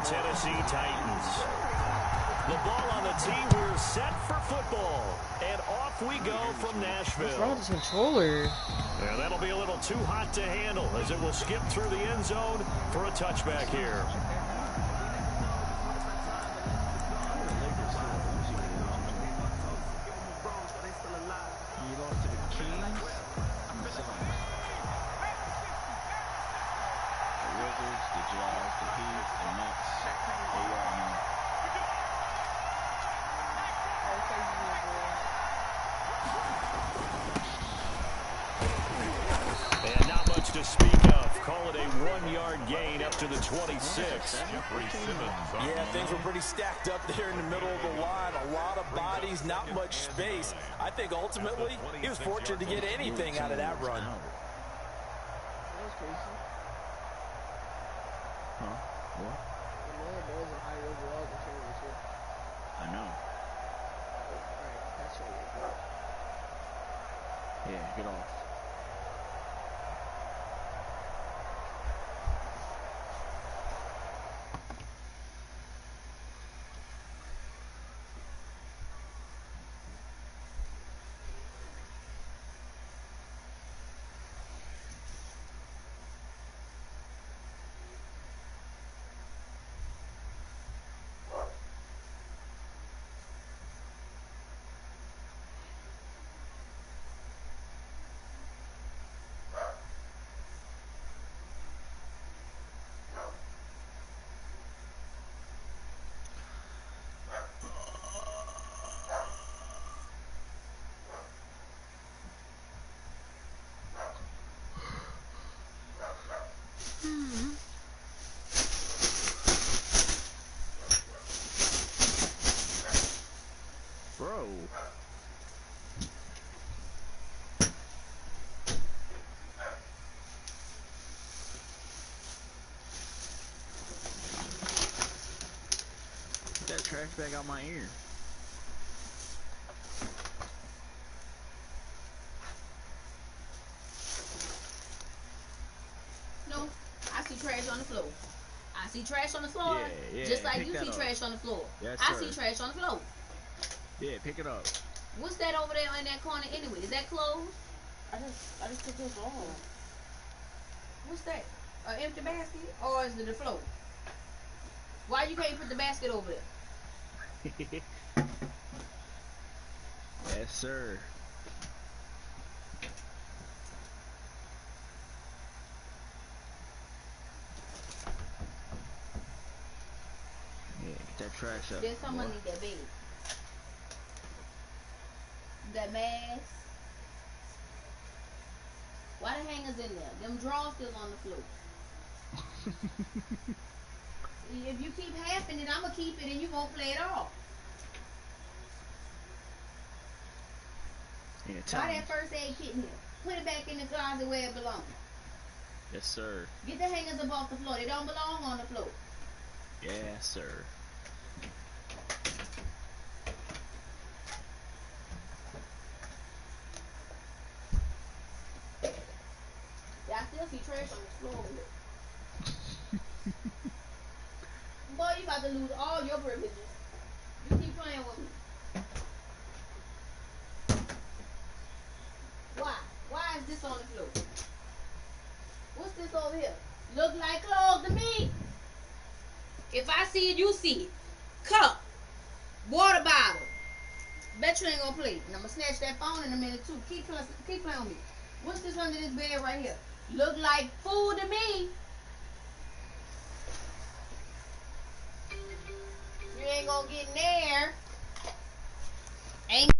Tennessee Titans. The ball on the tee. We're set for football. And off we go from Nashville. What's wrong with this controller? Yeah, that'll be a little too hot to handle as it will skip through the end zone for a touchback here. To speak of, call it a 1-yard gain up to the 26. Yeah, things were pretty stacked up there in the middle of the line. A lot of bodies, not much space. I think ultimately he was fortunate to get anything out of that run. I know. Yeah, get off. Bro. Get that trash bag out my ear. No, I see trash on the floor. I see trash on the floor. Yeah, just like you see up. trash on the floor. Yes, I sir. see trash on the floor. Yeah, pick it up. What's that over there in that corner anyway? Is that closed? I just took this off. What's that? An empty basket? Or is it the floor? Why you can't put the basket over there? Yes, sir. Yeah, get that trash up. Then someone need that bag. That mask. Why the hangers in there? Them drawers still on the floor. If you keep halving it, I'm going to keep it and you won't play it off. Yeah, Why that first aid kit in here? Put it back in the closet where it belongs. Yes, sir. Get the hangers up off the floor. They don't belong on the floor. Yes, sir. Yeah, I still see trash on the floor. Boy, you about to lose all your privileges. You keep playing with me. Why? Why is this on the floor? What's this over here? Look like clothes to me. If I see it, you see it. Cup. Water bottle. Bet you ain't gonna play. And I'm gonna snatch that phone in a minute too. Keep playing with me. What's this under this bed right here? Look like food to me. You ain't gonna get in there. Ain't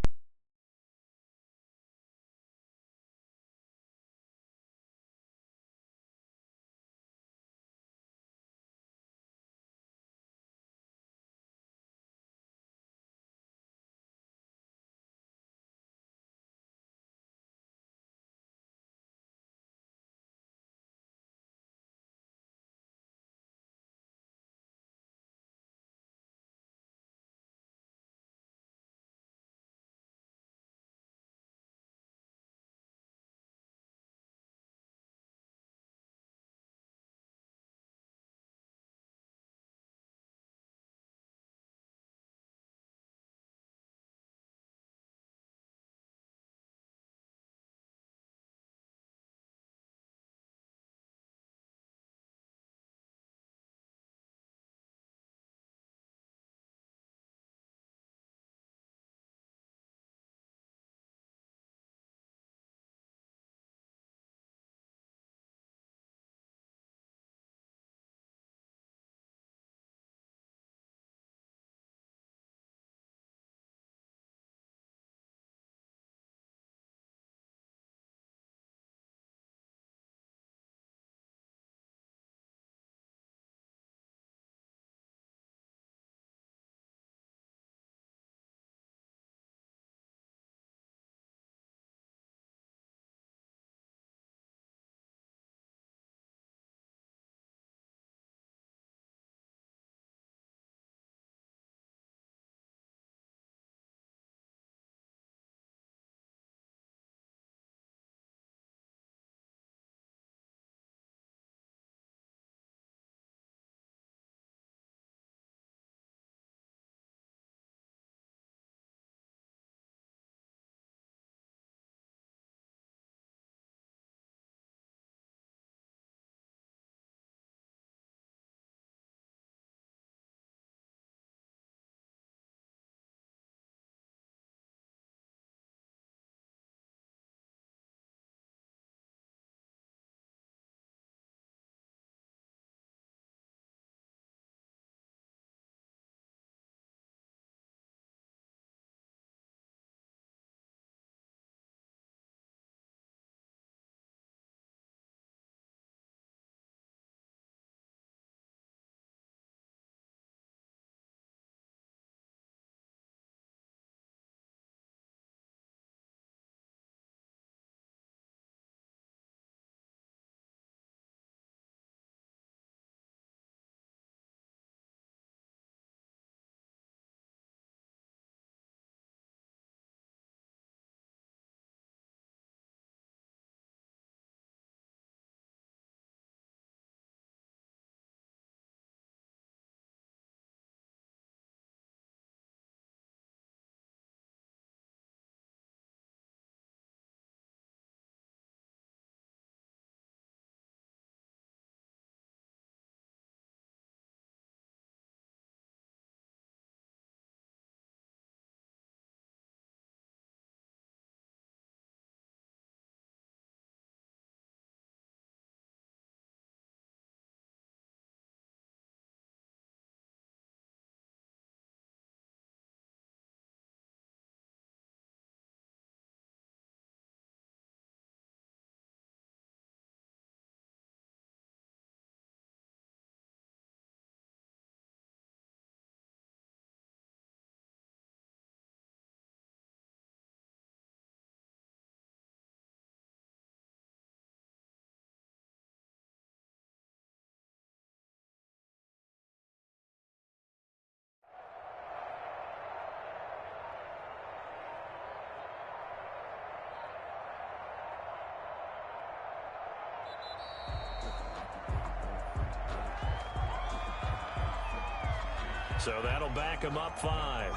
So that'll back him up 5.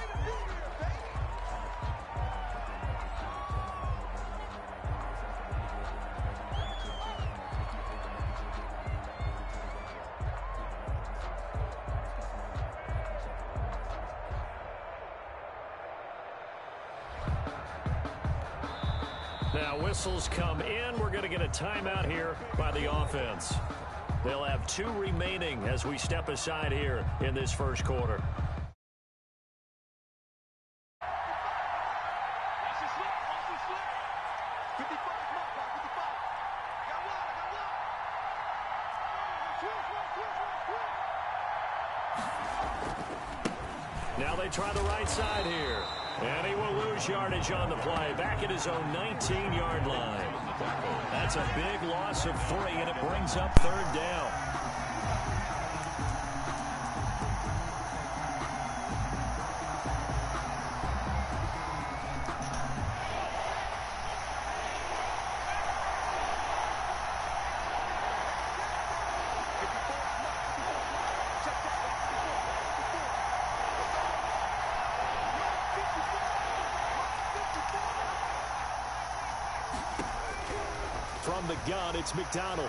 Now whistles come in. We're going to get a timeout here by the offense. They'll have 2 remaining as we step aside here in this first quarter. Now they try the right side here. And he will lose yardage on the play. Back at his own 19-yard line. That's a big loss of 3, and it brings up 3rd down. From the gun, it's McDonald.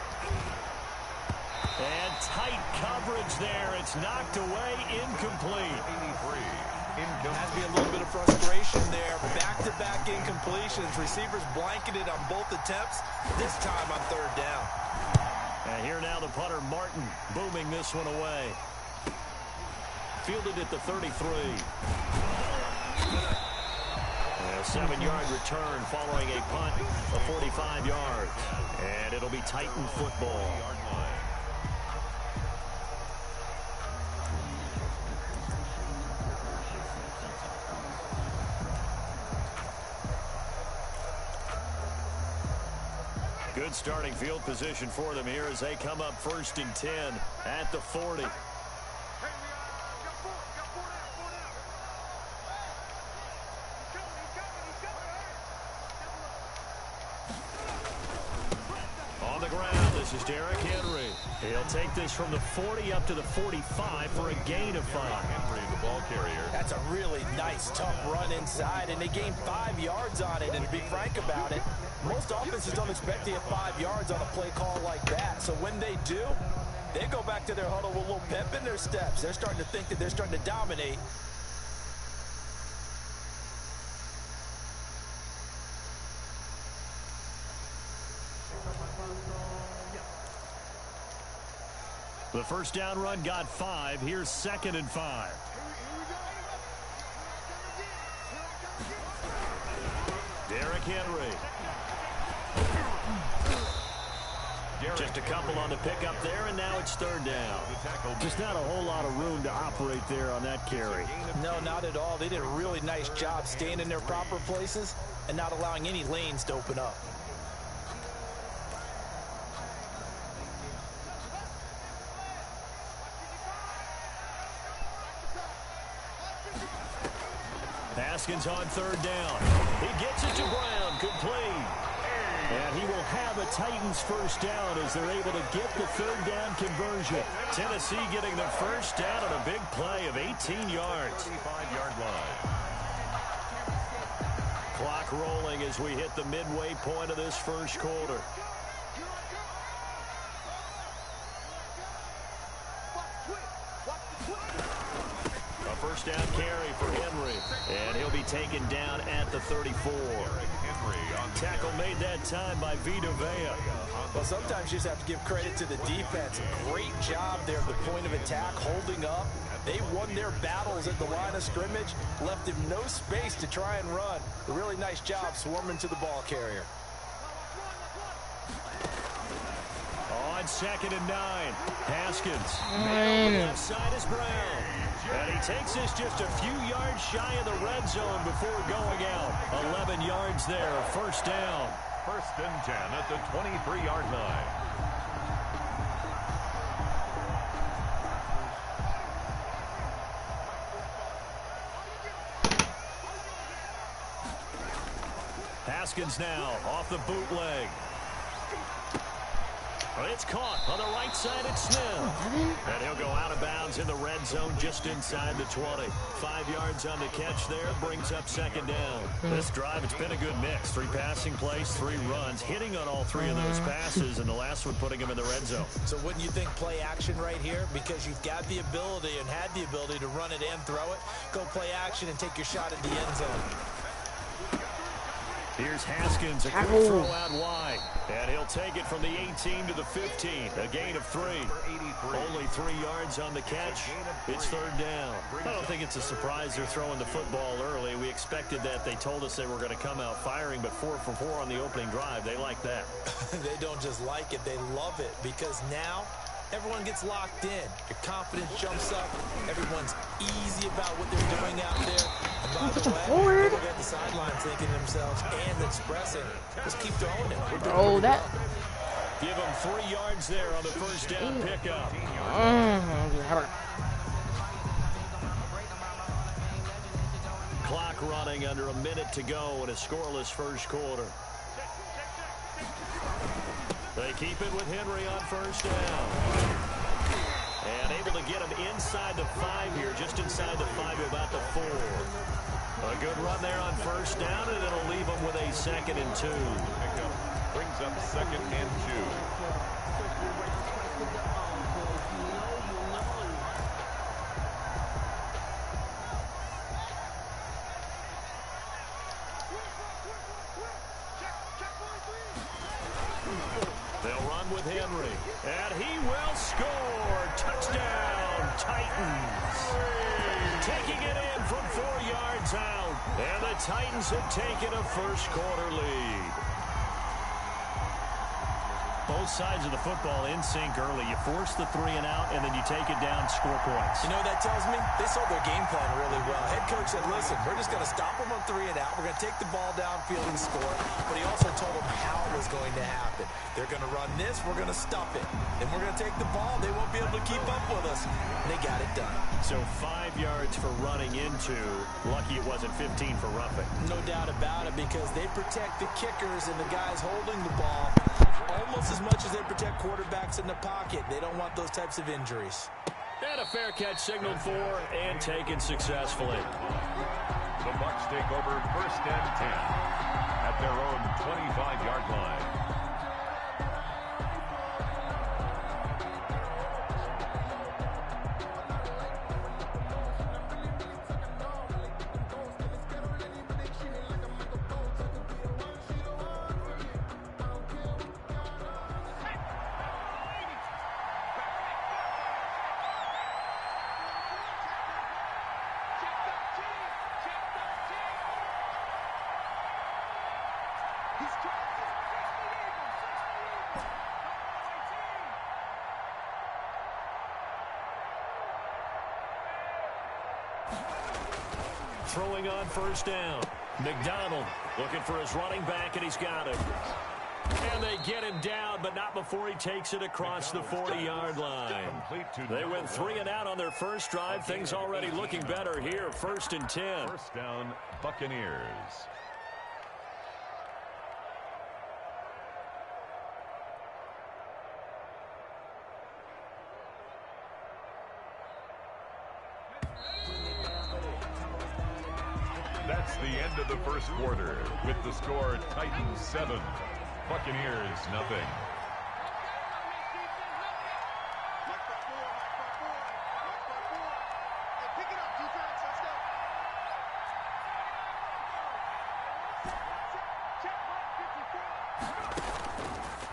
And tight coverage there. It's knocked away, incomplete. Has to be a little bit of frustration there. Back-to-back incompletions. Receivers blanketed on both attempts. This time on 3rd down. And here now the punter, Martin, booming this one away. Fielded at the 33. A 7-yard return following a punt of 45 yards. And it'll be Titan football. Good starting field position for them here as they come up 1st and 10 at the 40. This is Derrick Henry. He'll take this from the 40 up to the 45 for a gain of 5. Henry, the ball carrier. That's a really nice, tough run inside, and they gained 5 yards on it. And to be frank about it, most offenses don't expect to get 5 yards on a play call like that. So when they do, they go back to their huddle with a little pep in their steps. They're starting to think that they're starting to dominate. The first down run got 5. Here's 2nd and 5. Derrick Henry. Just a couple on the pickup there, and now it's 3rd down. Just not a whole lot of room to operate there on that carry. No, not at all. They did a really nice job staying in their proper places and not allowing any lanes to open up. Haskins on 3rd down. He gets it to Brown, complete. And he will have a Titans first down as they're able to get the 3rd down conversion. Tennessee getting the first down on a big play of 18 yards. 35-yard line. Clock rolling as we hit the midway point of this first quarter. First down carry for Henry, and he'll be taken down at the 34. Tackle made that time by Vita Vea. Well, sometimes you just have to give credit to the defense. Great job there at the point of attack, holding up. They won their battles at the line of scrimmage, left him no space to try and run. A really nice job swarming to the ball carrier. On 2nd and 9, Haskins. And left side is Brown. And he takes this just a few yards shy of the red zone before going out. 11 yards there, first down. 1st and 10 at the 23-yard line. Haskins now off the bootleg. It's caught on the right side. It's Smith. And he'll go out of bounds in the red zone just inside the 20. 5 yards on the catch there, brings up second down. This drive, it's been a good mix. 3 passing plays, 3 runs, hitting on all 3 of those passes, and the last one putting him in the red zone. So wouldn't you think play action right here? Because you've got the ability and had the ability to run it and throw it. Go play action and take your shot at the end zone. Here's Haskins, a quick throw out wide. And he'll take it from the 18 to the 15. A gain of 3. Only 3 yards on the catch. It's third down. I don't think it's a surprise they're throwing the football early. We expected that. They told us they were going to come out firing, but 4 for 4 on the opening drive. They like that. They don't just like it, they love it, because now everyone gets locked in. Your confidence jumps up. Everyone's easy about what they're doing out there. And by the way, people at the sidelines thinking to themselves and expressing, just keep throwing it. Oh, that. Give them 3 yards there on the first down pickup. Clock running under a minute to go in a scoreless first quarter. They keep it with Henry on first down. And able to get him inside the 5 here, just inside the 5 to about the 4. A good run there on first down, and it'll leave him with a 2nd and 2. Brings up 2nd and 2. They'll run with Henry, and he will score. Touchdown, Titans. Taking it in from 4 yards out, and the Titans have taken a first quarter lead. Both sides of the football in sync early. You force the 3 and out, and then you take it down, score points. You know what that tells me? They sold their game plan really well. Head coach said, listen, we're just going to stop them on 3 and out. We're going to take the ball downfield and score. But he also told them how it was going to happen. They're going to run this. We're going to stuff it. Then we're going to take the ball. They won't be able to keep up with us. And they got it done. So 5 yards for running into. Lucky it wasn't 15 for roughing. No doubt about it, because they protect the kickers and the guys holding the ball almost as much as they protect quarterbacks in the pocket. They don't want those types of injuries. And a fair catch signaled for and taken successfully. The Bucs take over 1st and 10 at their own 25-yard line. Throwing on first down. McDonald looking for his running back, and he's got it. And they get him down, but not before he takes it across the 40-yard line. They went 3 and out on their first drive. Things already looking better here. 1st and 10. First down, Buccaneers. That's the end of the first quarter, with the score Titans 7, Buccaneers nothing.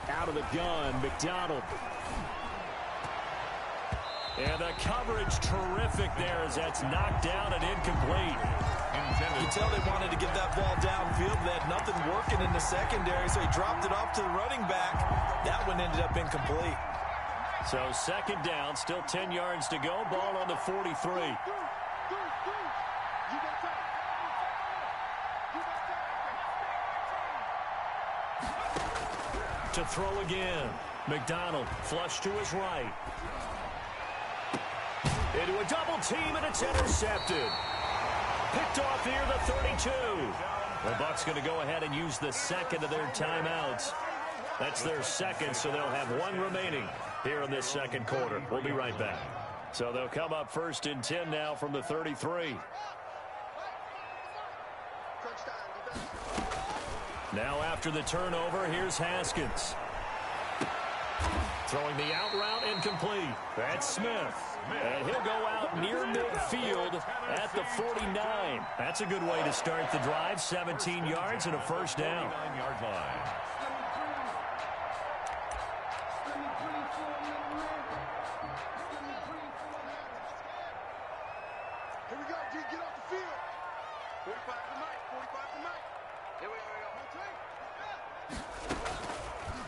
Out of the gun, McDonald. And the coverage terrific there as that's knocked down and incomplete. You can tell they wanted to get that ball downfield. They had nothing working in the secondary, so he dropped it off to the running back. That one ended up incomplete. So 2nd down, still 10 yards to go. Ball on the 43. To throw again. McDonald flush to his right. Into a double team, and it's intercepted. Picked off here, the 32. The Bucs going to go ahead and use the 2nd of their timeouts. That's their 2nd, so they'll have 1 remaining here in this 2nd quarter. We'll be right back. So they'll come up 1st and 10 now from the 33. Now after the turnover, here's Haskins. Throwing the out route incomplete. That's Smith. And he'll go out near midfield at the 49. That's a good way to start the drive. 17 yards and a first down. 49-yard line. Here we go, G, get off the field. 45 to Mike, 45 to Mike. Here we go.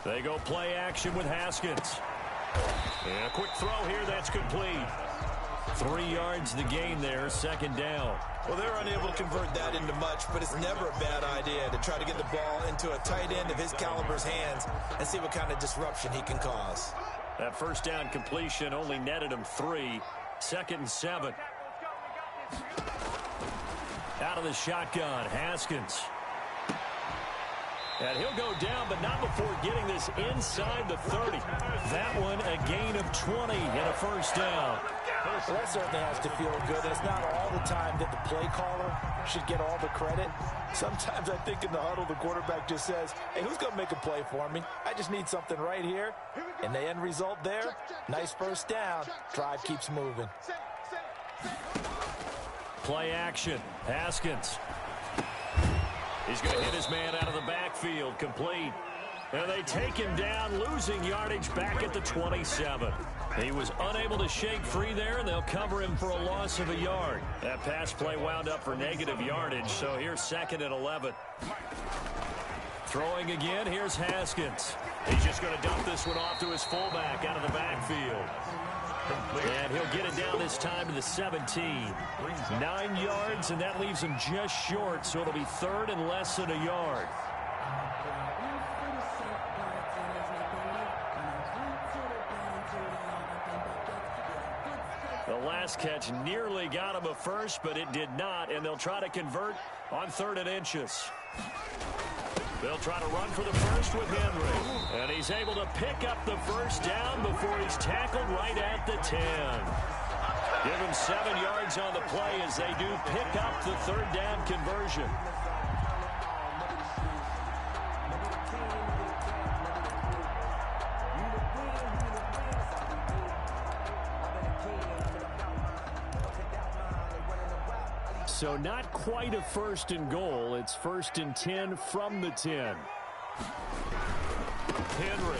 They go play action with Haskins. And a quick throw here, that's complete. 3 yards the gain there, 2nd down. Well, they're unable to convert that into much, but it's never a bad idea to try to get the ball into a tight end of his caliber's hands and see what kind of disruption he can cause. That first down completion only netted him 3. 2nd and 7. Out of the shotgun, Haskins. And he'll go down, but not before getting this inside the 30. That one a gain of 20 and a first down. Well, that certainly has to feel good. It's not all the time that the play caller should get all the credit. Sometimes I think in the huddle, the quarterback just says, hey, who's going to make a play for me? I just need something right here. And the end result there, nice first down. Drive keeps moving. Play action. Haskins. He's going to hit his man out of the backfield. Complete. And they take him down, losing yardage back at the 27. He was unable to shake free there, and they'll cover him for a loss of a yard. That pass play wound up for negative yardage, so here's 2nd and 11. Throwing again, here's Haskins. He's just going to dump this one off to his fullback out of the backfield. And he'll get it down this time to the 17. 9 yards, and that leaves him just short, so it'll be 3rd and less than a yard. The last catch nearly got him a first, but it did not, and they'll try to convert on 3rd and inches. They'll try to run for the first with Henry. And he's able to pick up the first down before he's tackled right at the 10. Give him 7 yards on the play as they do pick up the 3rd down conversion. So not quite a 1st and goal. It's 1st and 10 from the 10. Henry.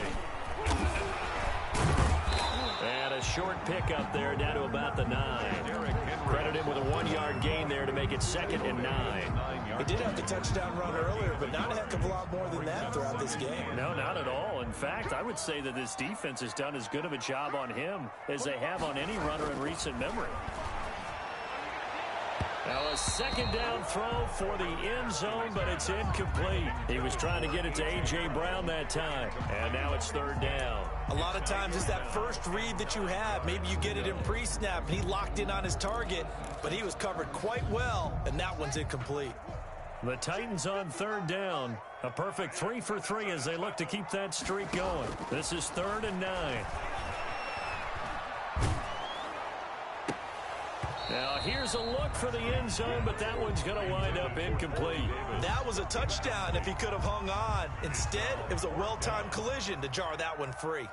And a short pickup there down to about the 9. Credit him with a 1-yard gain there to make it 2nd and 9. He did have the touchdown run earlier, but not a heck of a lot more than that throughout this game. No, not at all. In fact, I would say that this defense has done as good of a job on him as they have on any runner in recent memory. Now a 2nd down throw for the end zone, but it's incomplete. He was trying to get it to A.J. Brown that time, and now it's 3rd down. A lot of times it's that first read that you have. Maybe you get it in pre-snap, and he locked in on his target, but he was covered quite well, and that one's incomplete. The Titans on 3rd down. A perfect 3 for 3 as they look to keep that streak going. This is 3rd and 9. Now, here's a look for the end zone, but that one's going to wind up incomplete. That was a touchdown if he could have hung on. Instead, it was a well-timed collision to jar that one free.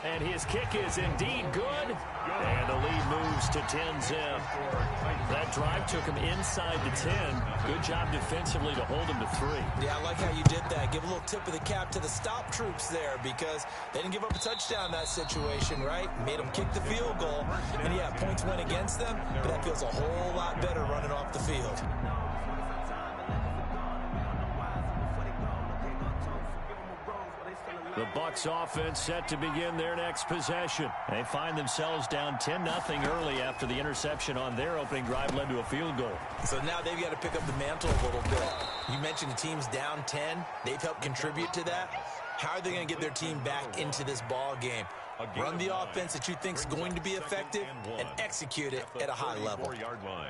And his kick is indeed good. And the lead moves to 10-zip. That drive took him inside the 10. Good job defensively to hold him to 3. Yeah, I like how you did that. Give a little tip of the cap to the stop troops there because they didn't give up a touchdown in that situation, right? Made them kick the field goal. And yeah, points went against them, but that feels a whole lot better running off the field. The Bucs offense set to begin their next possession. They find themselves down 10-0 early after the interception on their opening drive led to a field goal. So now they've got to pick up the mantle a little bit. You mentioned the team's down 10. They've helped contribute to that. How are they going to get their team back into this ball game? Run the offense that you think is going to be effective and execute it at a high level. 34-yard line.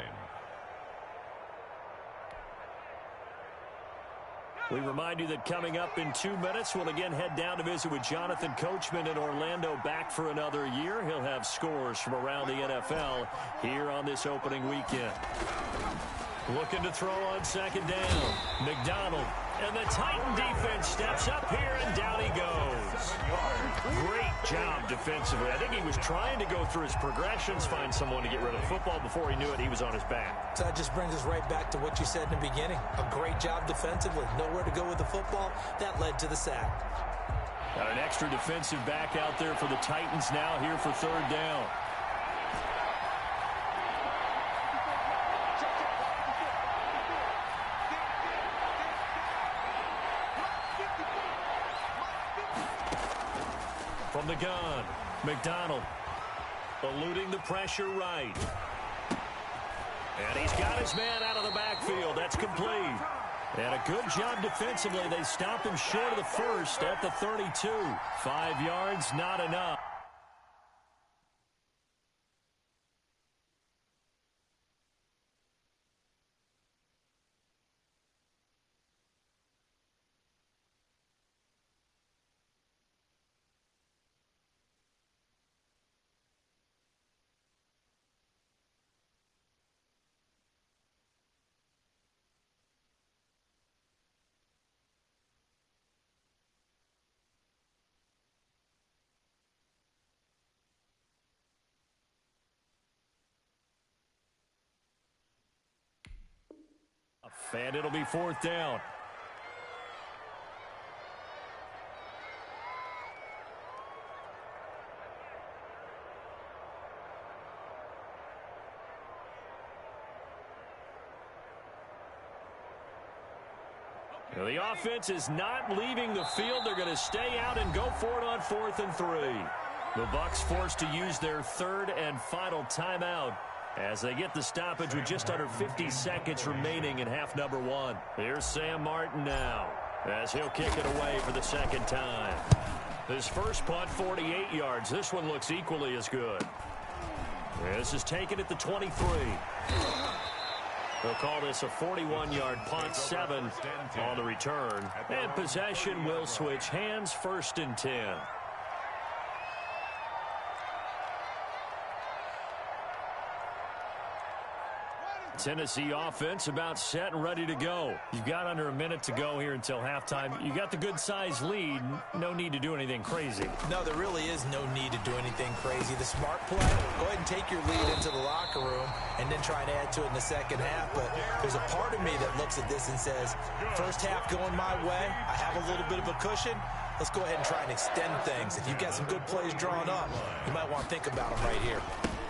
We remind you that coming up in 2 minutes, we'll again head down to visit with Jonathan Coachman in Orlando, back for another year. He'll have scores from around the NFL here on this opening weekend. Looking to throw on second down. McDonald. And the Titan defense steps up here, and down he goes. Great job defensively. I think he was trying to go through his progressions, find someone to get rid of the football. Before he knew it, he was on his back. So that just brings us right back to what you said in the beginning. A great job defensively. Nowhere to go with the football. That led to the sack. Got an extra defensive back out there for the Titans now here for third down. From the gun, McDonald eluding the pressure right. And he's got his man out of the backfield. That's complete. And a good job defensively. They stopped him short of the first at the 32. 5 yards, not enough. And it'll be fourth down. Now the offense is not leaving the field. They're going to stay out and go for it on 4th and 3. The Bucs forced to use their third and final timeout as they get the stoppage with just under 50 seconds remaining in half number 1. Here's Sam Martin now as he'll kick it away for the second time. His first punt, 48 yards. This one looks equally as good. This is taken at the 23. They'll call this a 41-yard punt, 7 on the return. And possession will switch hands, 1st and 10. Tennessee offense about set and ready to go. You've got under a minute to go here until halftime. You got the good-sized lead. No need to do anything crazy. No, there really is no need to do anything crazy. The smart play, go ahead and take your lead into the locker room and then try and add to it in the second half. But there's a part of me that looks at this and says, first half going my way, I have a little bit of a cushion. Let's go ahead and try and extend things. If you've got some good plays drawn up, you might want to think about them right here.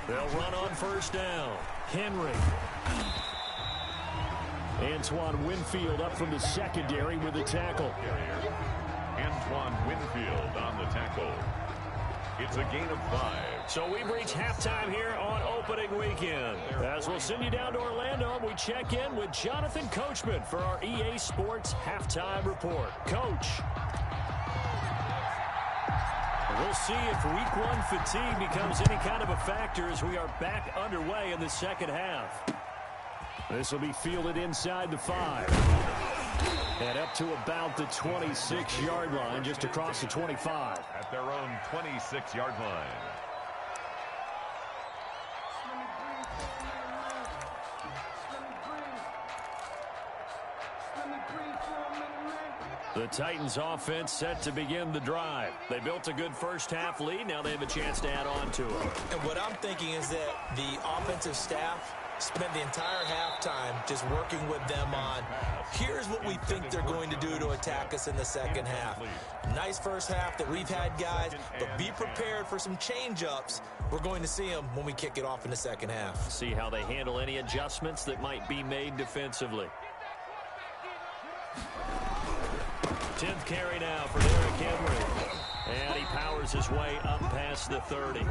They'll run on first down. Henry. Antoine Winfield up from the secondary with the tackle. Antoine Winfield on the tackle. It's a gain of 5. So we've reached halftime here on opening weekend. As we'll send you down to Orlando, we check in with Jonathan Coachman for our EA Sports Halftime Report. Coach. We'll see if week 1 fatigue becomes any kind of a factor as we are back underway in the second half. This will be fielded inside the 5. And up to about the 26-yard line, just across the 25. At their own 26-yard line. The Titans offense set to begin the drive. They built a good first half lead. Now they have a chance to add on to it. And what I'm thinking is that the offensive staff spent the entire halftime just working with them on, here's what we think they're going to do to attack us in the second half. Nice first half that we've had, guys, but be prepared for some change-ups. We're going to see them when we kick it off in the second half. See how they handle any adjustments that might be made defensively. 10th carry now for Derrick Henry. And he powers his way up past the 30.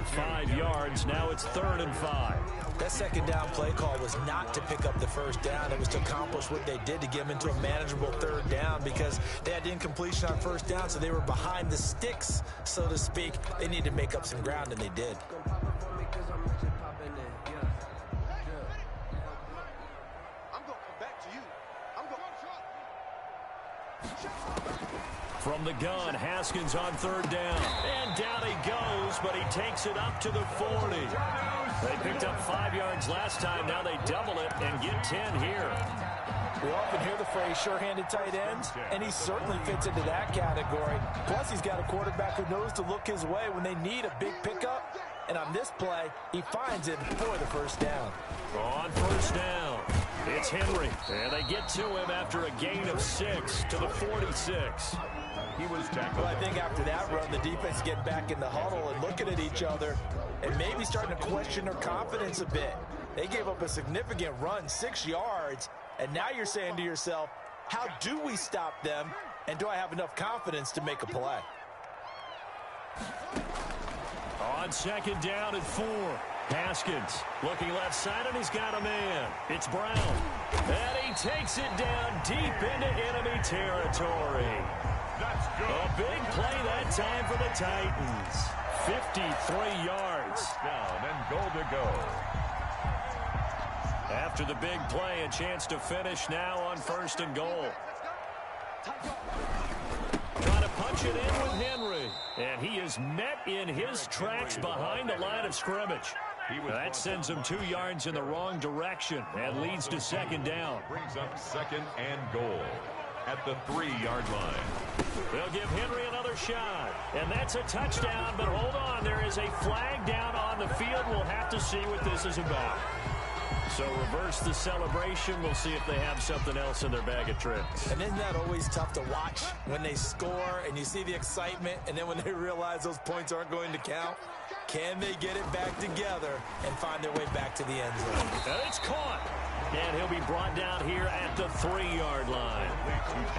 5 yards. Now it's 3rd and 5. That second down play call was not to pick up the first down. It was to accomplish what they did to get them into a manageable 3rd down because they had incompletion on first down, so they were behind the sticks, so to speak. They needed to make up some ground, and they did. From the gun, Haskins on third down. And down he goes, but he takes it up to the 40. They picked up 5 yards last time. Now they double it and get 10 here. We often hear the phrase sure-handed tight ends, and he certainly fits into that category. Plus, he's got a quarterback who knows to look his way when they need a big pickup. And on this play, he finds it for the first down. On first down, it's Henry. And they get to him after a gain of 6 to the 46. He was tackled. Well, I think after that run, the defense get back in the huddle and looking at each other and maybe starting to question their confidence a bit. They gave up a significant run, 6 yards, and now you're saying to yourself, how do we stop them, and do I have enough confidence to make a play? On second down and 4. Haskins looking left side, and he's got a man. It's Brown. And he takes it down deep into enemy territory. That's good. A big play that time for the Titans. 53 yards. Down and goal to go. After the big play, a chance to finish now on first and goal. Trying to punch it in with Henry. And he is met in his tracks behind the line of scrimmage. That sends him 2 yards in the wrong direction and leads to second down. Brings up second and goal at the 3-yard line. They'll give Henry another shot. And that's a touchdown, but hold on. There is a flag down on the field. We'll have to see what this is about. So reverse the celebration. We'll see if they have something else in their bag of tricks. And isn't that always tough to watch when they score and you see the excitement, and then when they realize those points aren't going to count? Can they get it back together and find their way back to the end zone? And it's caught. And he'll be brought down here at the 3-yard line.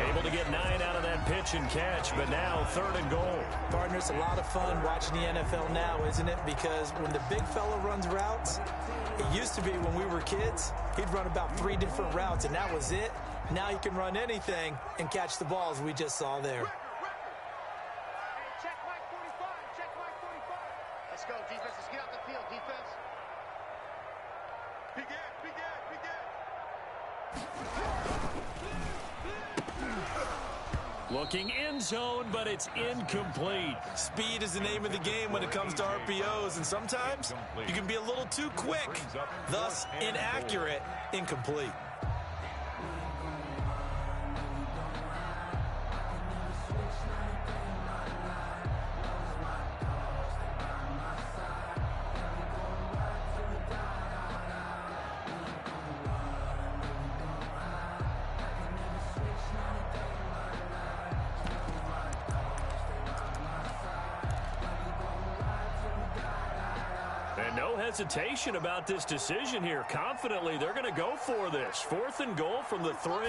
Able to get 9 out of that pitch and catch, but now third and goal. Partner, it's a lot of fun watching the NFL now, isn't it? Because when the big fella runs routes, it used to be when we were kids, he'd run about 3 different routes, and that was it. Now he can run anything and catch the balls we just saw there. Check Mike 45. Check Mike 45. Let's go, defense. Let's get out the field, defense. Big Ed, big Ed, big Ed. Looking in zone, but it's incomplete. Speed is the name of the game when it comes to RPOs, and sometimes you can be a little too quick, thus inaccurate, incomplete. And no hesitation about this decision here. Confidently, they're going to go for this. 4th and goal from the 3.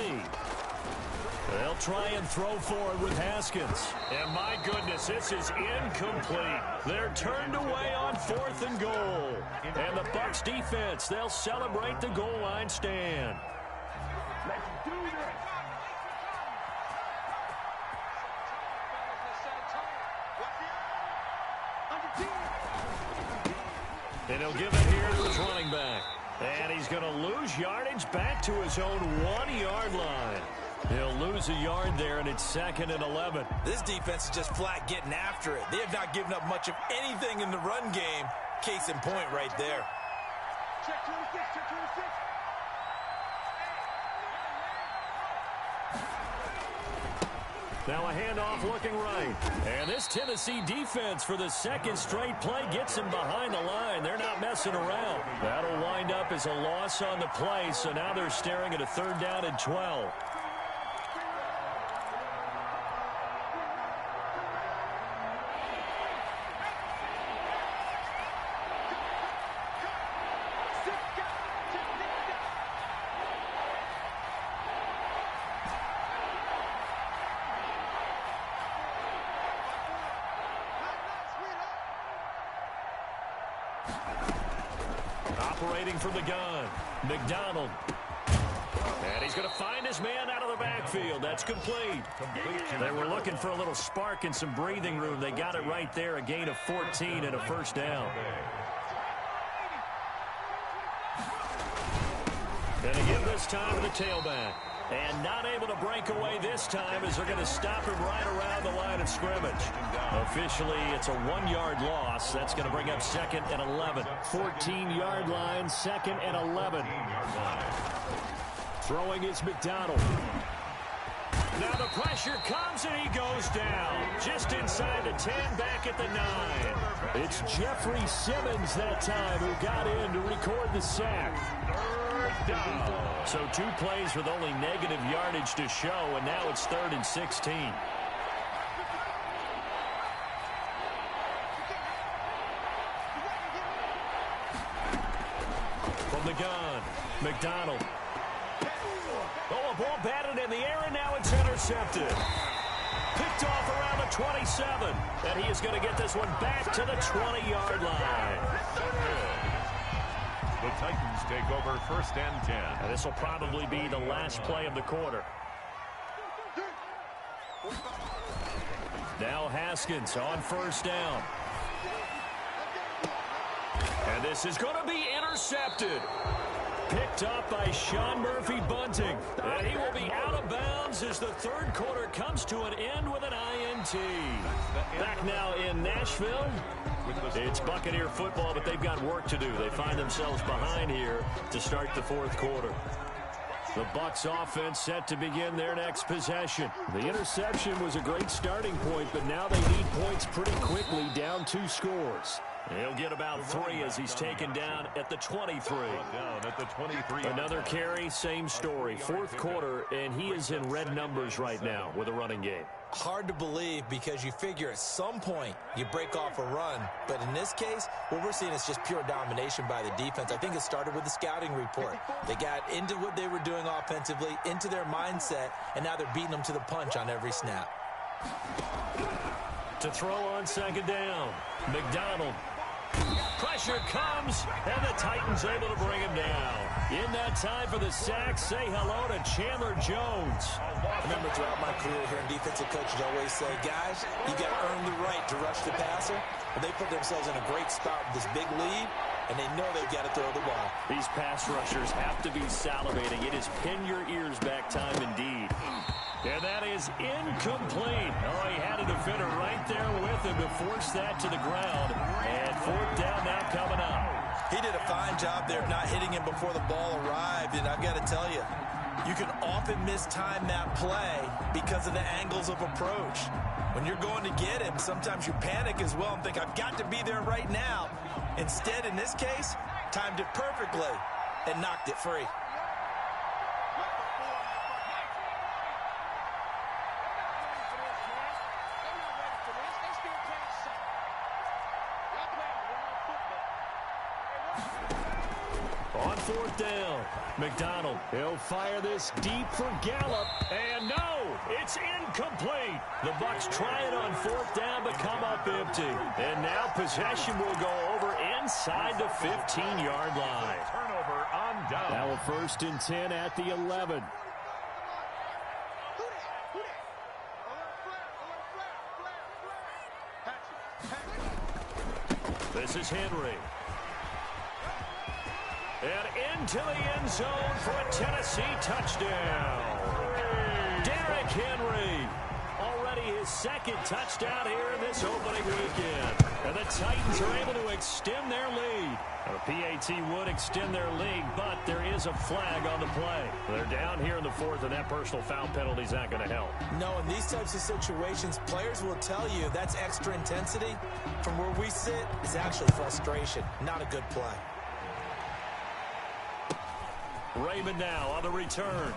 They'll try and throw forward with Haskins. And my goodness, this is incomplete. They're turned away on 4th and goal. And the Bucs defense, they'll celebrate the goal line stand. Let's do this. And he'll give it here to his running back. And he's going to lose yardage back to his own 1-yard line. He'll lose a yard there, and it's 2nd and 11. This defense is just flat getting after it. They have not given up much of anything in the run game. Case in point right there. Check 26, check 26. Now a handoff looking right. And this Tennessee defense for the 2nd straight play gets him behind the line. They're not messing around. That'll wind up as a loss on the play, so now they're staring at a 3rd down and 12. Operating from the gun, McDonald. And he's going to find his man out of the backfield. That's complete. They were looking for a little spark and some breathing room. They got it right there, a gain of 14 and a 1st down. And again this time to the tailback. And not able to break away this time as they're going to stop him right around the line of scrimmage. Officially, it's a 1-yard loss. That's going to bring up 2nd and 11. 14-yard line, 2nd and 11. Throwing is McDonald. Now the pressure comes and he goes down. Just inside the 10, back at the 9. It's Jeffrey Simmons that time who got in to record the sack. So 2 plays with only negative yardage to show, and now it's 3rd and 16. From the gun, McDonald. Oh, a ball batted in the air, and now it's intercepted. Picked off around the 27, and he is going to get this one back to the 20-yard line. The Titans take over 1st and 10. And this will probably be the last play of the quarter. Now Haskins on 1st down. And this is going to be intercepted. Picked up by Sean Murphy Bunting. And he will be out of bounds as the 3rd quarter comes to an end with an INT. Back now in Nashville. It's Buccaneer football, but they've got work to do. They find themselves behind here to start the 4th quarter. The Bucs offense set to begin their next possession. The interception was a great starting point, but now they need points pretty quickly, down 2 scores. He'll get about 3 as he's taken down at the 23. Another carry, same story. 4th quarter, and he is in red numbers right now with a running game. Hard to believe because you figure at some point you break off a run. But in this case, what we're seeing is just pure domination by the defense. I think it started with the scouting report. They got into what they were doing offensively, into their mindset, and now they're beating them to the punch on every snap. To throw on 2nd down, McDonald. Pressure comes, and the Titans able to bring him down. In that time for the sack, say hello to Chandler Jones. I remember throughout my career here in defensive coaches always say, guys, you got to earn the right to rush the passer. But they put themselves in a great spot with this big lead, and they know they've got to throw the ball. These pass rushers have to be salivating. It is pin your ears back time indeed. And that is incomplete. Oh, he had a defender right there with him to force that to the ground. And 4th down now coming up. He did a fine job there of not hitting him before the ball arrived. And I've got to tell you, you can often mistime that play because of the angles of approach. When you're going to get him, sometimes you panic as well and think, I've got to be there right now. Instead, in this case, timed it perfectly and knocked it free. On 4th down, McDonald. He'll fire this deep for Gallup. And no, it's incomplete. The Bucs try it on 4th down, but come up empty. And now possession will go over inside the 15-yard line. Turnover on down. Now a 1st and 10 at the 11. This is Henry. And into the end zone for a Tennessee touchdown. Derrick Henry. Already his 2nd touchdown here in this opening weekend. And the Titans are able to extend their lead. The PAT would extend their lead, but there is a flag on the play. They're down here in the 4th, and that personal foul penalty is not going to help. No, in these types of situations, players will tell you that's extra intensity. From where we sit, it's actually frustration, not a good play. Raymond now on the return.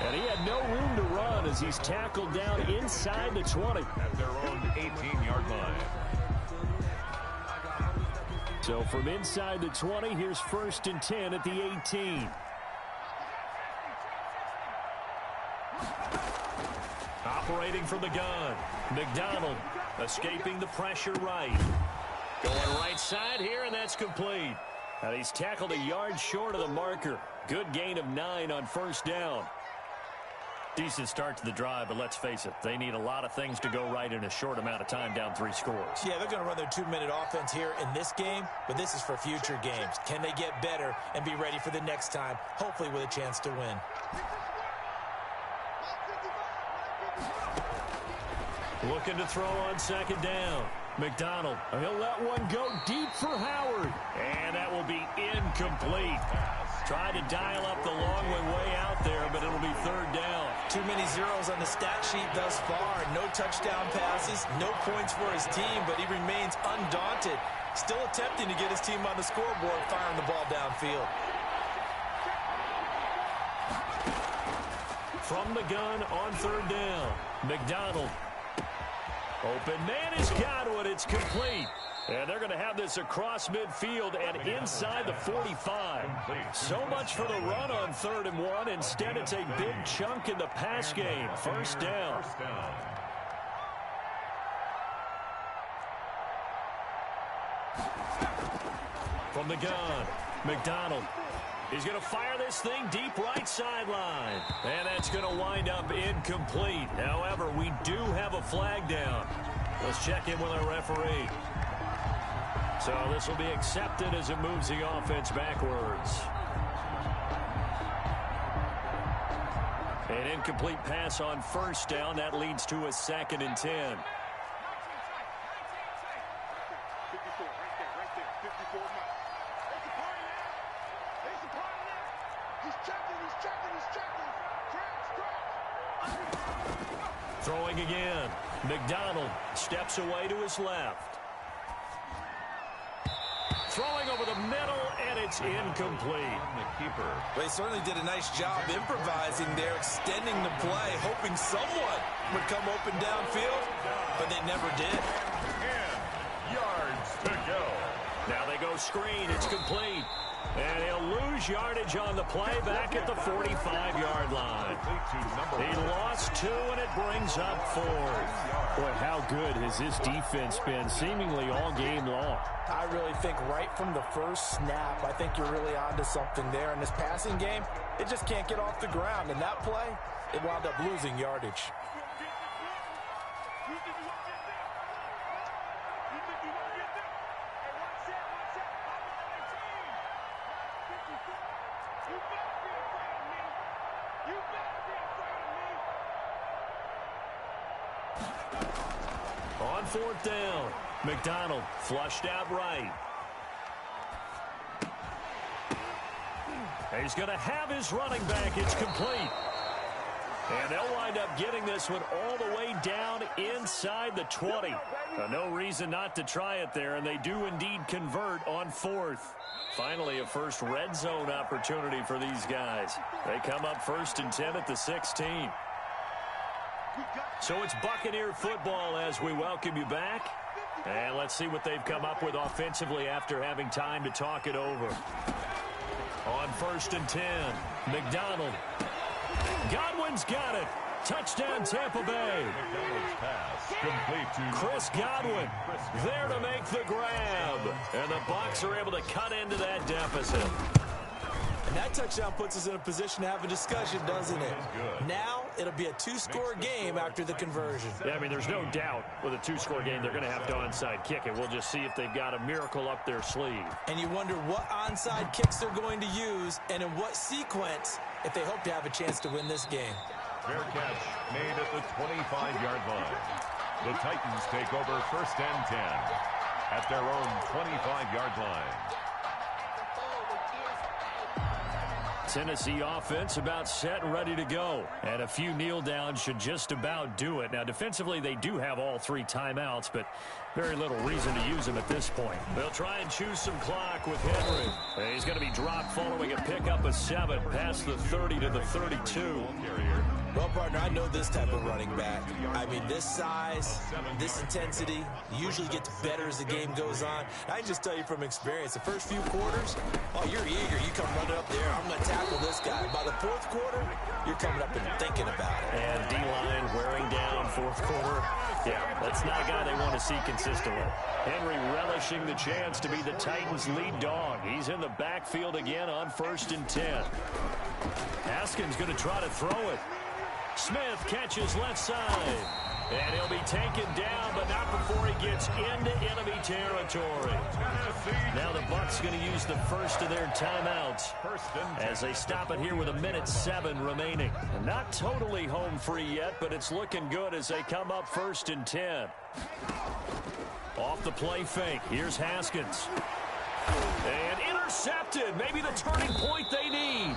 And he had no room to run as he's tackled down inside the 20. At their own 18-yard line. So from inside the 20, here's 1st and 10 at the 18. Operating from the gun. McDonald escaping the pressure right. Going right side here, and that's complete. And he's tackled a yard short of the marker. Good gain of 9 on 1st down. Decent start to the drive, but let's face it, they need a lot of things to go right in a short amount of time, down 3 scores. Yeah, they're going to run their 2-minute offense here in this game, but this is for future games. Can they get better and be ready for the next time, hopefully with a chance to win? Looking to throw on 2nd down. McDonald, he'll let one go deep for Howard. And that will be incomplete. Tried to dial up the long way out there, but it'll be 3rd down. Too many zeros on the stat sheet thus far. No touchdown passes, no points for his team, but he remains undaunted. Still attempting to get his team on the scoreboard, firing the ball downfield. From the gun on 3rd down. McDonald. Open man is Godwin. It's complete. And they're going to have this across midfield and inside the 45. So much for the run on 3rd and 1. Instead, it's a big chunk in the pass game. 1st down. From the gun, McDonald. He's going to fire this thing deep right sideline. And that's going to wind up incomplete. However, we do have a flag down. Let's check in with our referee. So this will be accepted as it moves the offense backwards. An incomplete pass on 1st down. That leads to a 2nd and 10. 54, right there, 54 miles. It's a party now. It's a party now. He's checking. Throwing again. McDonald steps away to his left. Throwing over the middle, and it's incomplete. The keeper. Well, he certainly did a nice job improvising there, extending the play, hoping someone would come open downfield, but they never did. And yards to go. Now they go screen. It's complete. And he'll lose yardage on the play back at the 45-yard line. He lost 2, and it brings up 4th. Boy, how good has this defense been seemingly all game long? I really think right from the first snap, I think you're really onto something there. In this passing game, it just can't get off the ground. And that play, it wound up losing yardage. On 4th down, McDonald flushed out right. He's going to have his running back. It's complete. And they'll wind up getting this one all the way down inside the 20. No reason not to try it there, and they do indeed convert on 4th. Finally, a first red zone opportunity for these guys. They come up 1st and 10 at the 16. So it's Buccaneer football as we welcome you back. And let's see what they've come up with offensively after having time to talk it over. On 1st and 10, McDonald. Godwin's got it. Touchdown, Tampa Bay. Chris Godwin there to make the grab. And the Bucs are able to cut into that deficit. And that touchdown puts us in a position to have a discussion, doesn't it? Now it'll be a 2-score game after the conversion. Yeah, I mean, there's no doubt with a 2-score game they're going to have to onside kick it. We'll just see if they've got a miracle up their sleeve. And you wonder what onside kicks they're going to use and in what sequence if they hope to have a chance to win this game. Fair catch made at the 25-yard line. The Titans take over 1st and 10 at their own 25-yard line. Tennessee offense about set and ready to go. And a few kneel downs should just about do it. Now, defensively, they do have all 3 timeouts, but very little reason to use them at this point. They'll try and choose some clock with Henry. And he's going to be dropped following a pickup of 7 past the 30 to the 32. Well, partner, I know this type of running back. I mean, this size, this intensity usually gets better as the game goes on. I can just tell you from experience, the first few quarters, oh, you're eager. You come running up there. I'm going to tackle this guy. By the 4th quarter, you're coming up and thinking about it. And D-line wearing down 4th quarter. Yeah, that's not a guy they want to see consistently. Henry relishing the chance to be the Titans' lead dog. He's in the backfield again on 1st and 10. Haskins going to try to throw it. Smith catches left side. And he'll be taken down, but not before he gets into enemy territory. Now the Bucs going to use the first of their timeouts as they stop it here with 1:07 remaining. And not totally home free yet, but it's looking good as they come up 1st and 10. Off the play fake. Here's Haskins. And intercepted. Maybe the turning point they need.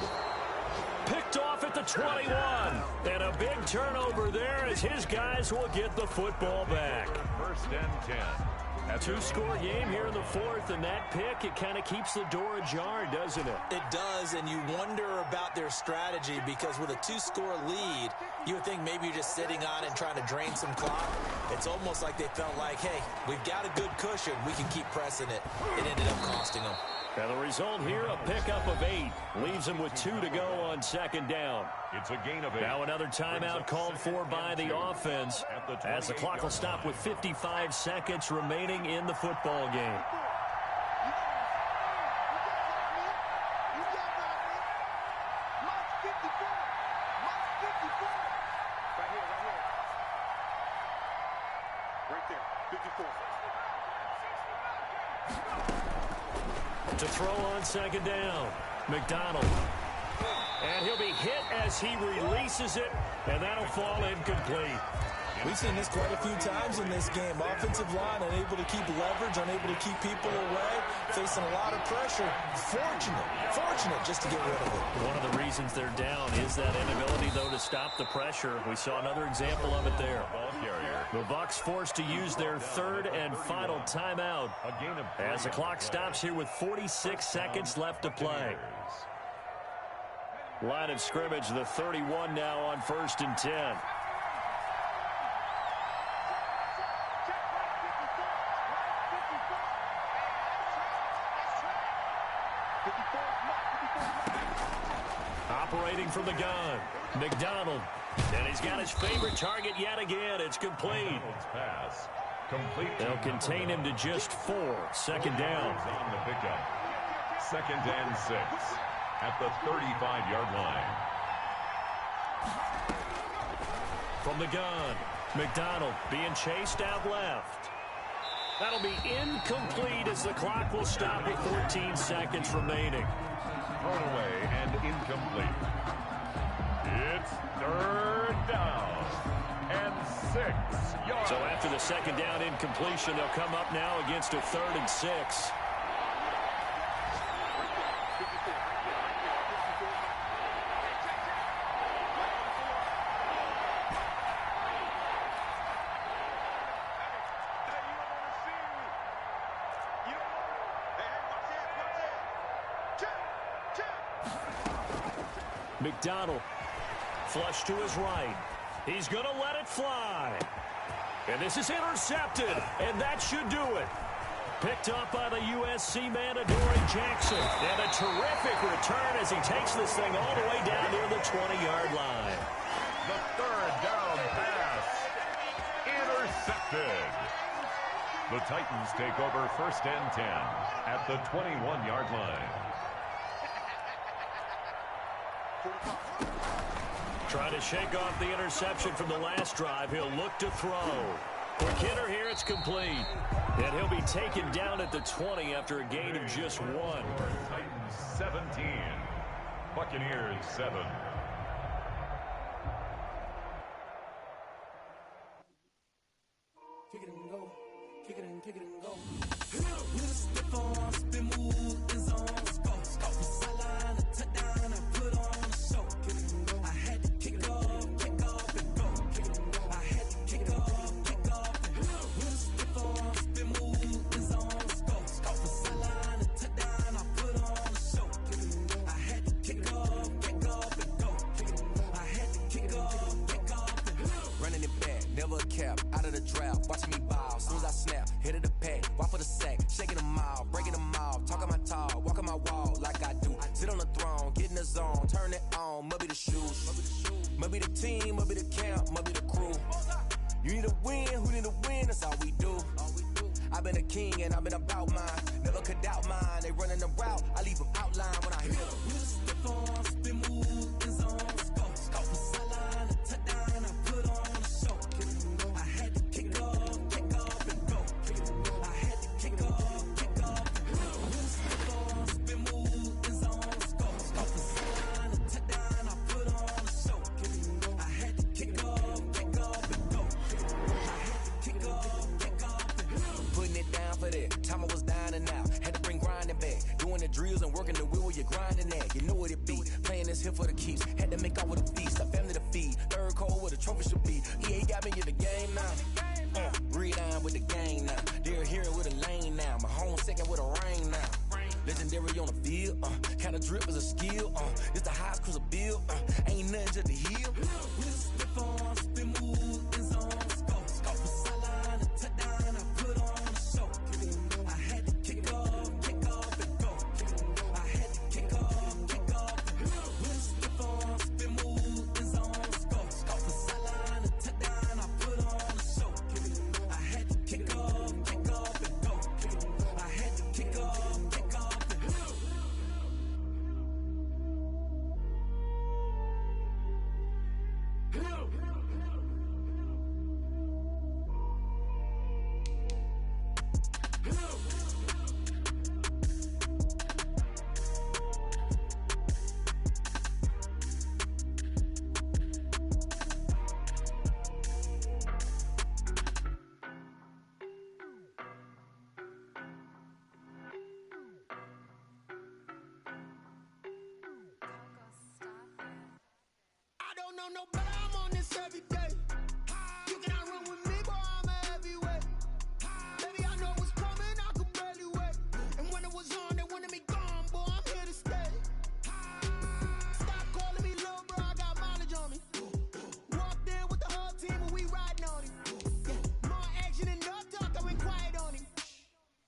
Picked off at the 21. And a big turnover there as his guys will get the football back. 1st and 10. A two-score game here in the 4th, and that pick, it kind of keeps the door ajar, doesn't it? It does, and you wonder about their strategy because with a 2-score lead, you would think maybe you're just sitting on it and trying to drain some clock. It's almost like they felt like, hey, we've got a good cushion. We can keep pressing it. It ended up costing them. And the result here, a pickup of 8. Leaves them with 2 to go on 2nd down. It's a gain of 8. Now another timeout called for by the offense as the clock will stop with 55 seconds remaining in the football game. Right there, 54. To throw on 2nd down, McDonald. And he'll be hit as he releases it, and that'll fall incomplete. We've seen this quite a few times in this game. Offensive line unable to keep leverage, unable to keep people away, facing a lot of pressure. Fortunate just to get rid of it. One of the reasons they're down is that inability, though, to stop the pressure. We saw another example of it there. The Bucs forced to use their 3rd and final timeout as the clock stops here with 46 seconds left to play. Line of scrimmage, the 31 now on 1st and 10. Operating from the gun, McDonald. And he's got his favorite target yet again. It's complete. Pass. Complete. They'll contain him to just 4. 2nd down. On the pickup. 2nd and 6 at the 35-yard line. From the gun, McDonald being chased out left. That'll be incomplete as the clock will stop with 14 seconds remaining. Thrown away and incomplete. It's 3rd down and 6 yards. So after the 2nd down incompletion, they'll come up now against a 3rd and 6. McDonald, flush to his right. He's going to let it fly. And this is intercepted, and that should do it. Picked up by the USC man, Adoree Jackson. And a terrific return as he takes this thing all the way down near the 20-yard line. The 3rd down pass. Intercepted. The Titans take over 1st and 10 at the 21-yard line. Trying to shake off the interception from the last drive. He'll look to throw. For Kidder here, it's complete. And he'll be taken down at the 20 after a gain of just 1. Titans 17. Buccaneers 7. Kick it and go. Kick it and go. With a stiff arm, spin move, is on. Go. From sideline to touchdown, I put on a show. Kick it and go. I had to kick off and go. Kick it and go. I had to kick off and go. With a stiff arm, spin move, is on. Go. From sideline to touchdown, I put on a show. Kick it and go. I had to kick off and go. Kick it and go. I had to kick off and go. Running it back, never a cap, out of the drought, watching me ball. As soon as I snap, hit of the pack, walk for the sack, shaking them all, breaking them off, talking my talk, walking my wall like I do. Sit on the throne, get in the zone, turn it on, must be the shoes, must be the team, must be the camp, must be the crew. You need a win, who need a win, that's all we do. I've been a king and I've been about mine, never could doubt mine. They running the route, I leave them outline when I hit them. With a stiff arm, spin move, is on, go from sideline to touchdown. drills and working the wheel where you're grinding at. You know what it be. Playing this here for the keeps. Had to make out with a feast. A family to feed. Third cold where the trophy should be. EA got me in the game now. Read on with the game now. They're here with a lane now. My home second with a rain now. Legendary on the field. Kinda drip is a skill. It's the highest cruiser bill. Ain't nothing to the hill. Slip on, spin move, in zone, scope. Scope for sideline, a touchdown. I put on a show. I had to kick off and go. I had to kick off and go. Slip on, spin move, in zone, scope. Scope for sideline, a touchdown. I put on a show. I had to kick off and go. I had to kick off and go. I don't know no better, I'm on this every day. You cannot run with me, boy, I'm a heavyweight. Baby, I know what's coming, I could barely wait. And when it was on, they wanted me gone, boy, I'm here to stay. Stop calling me little bro, I got mileage on me. Walked in with the whole team and we riding on him. More action than no talk, I went quiet on him.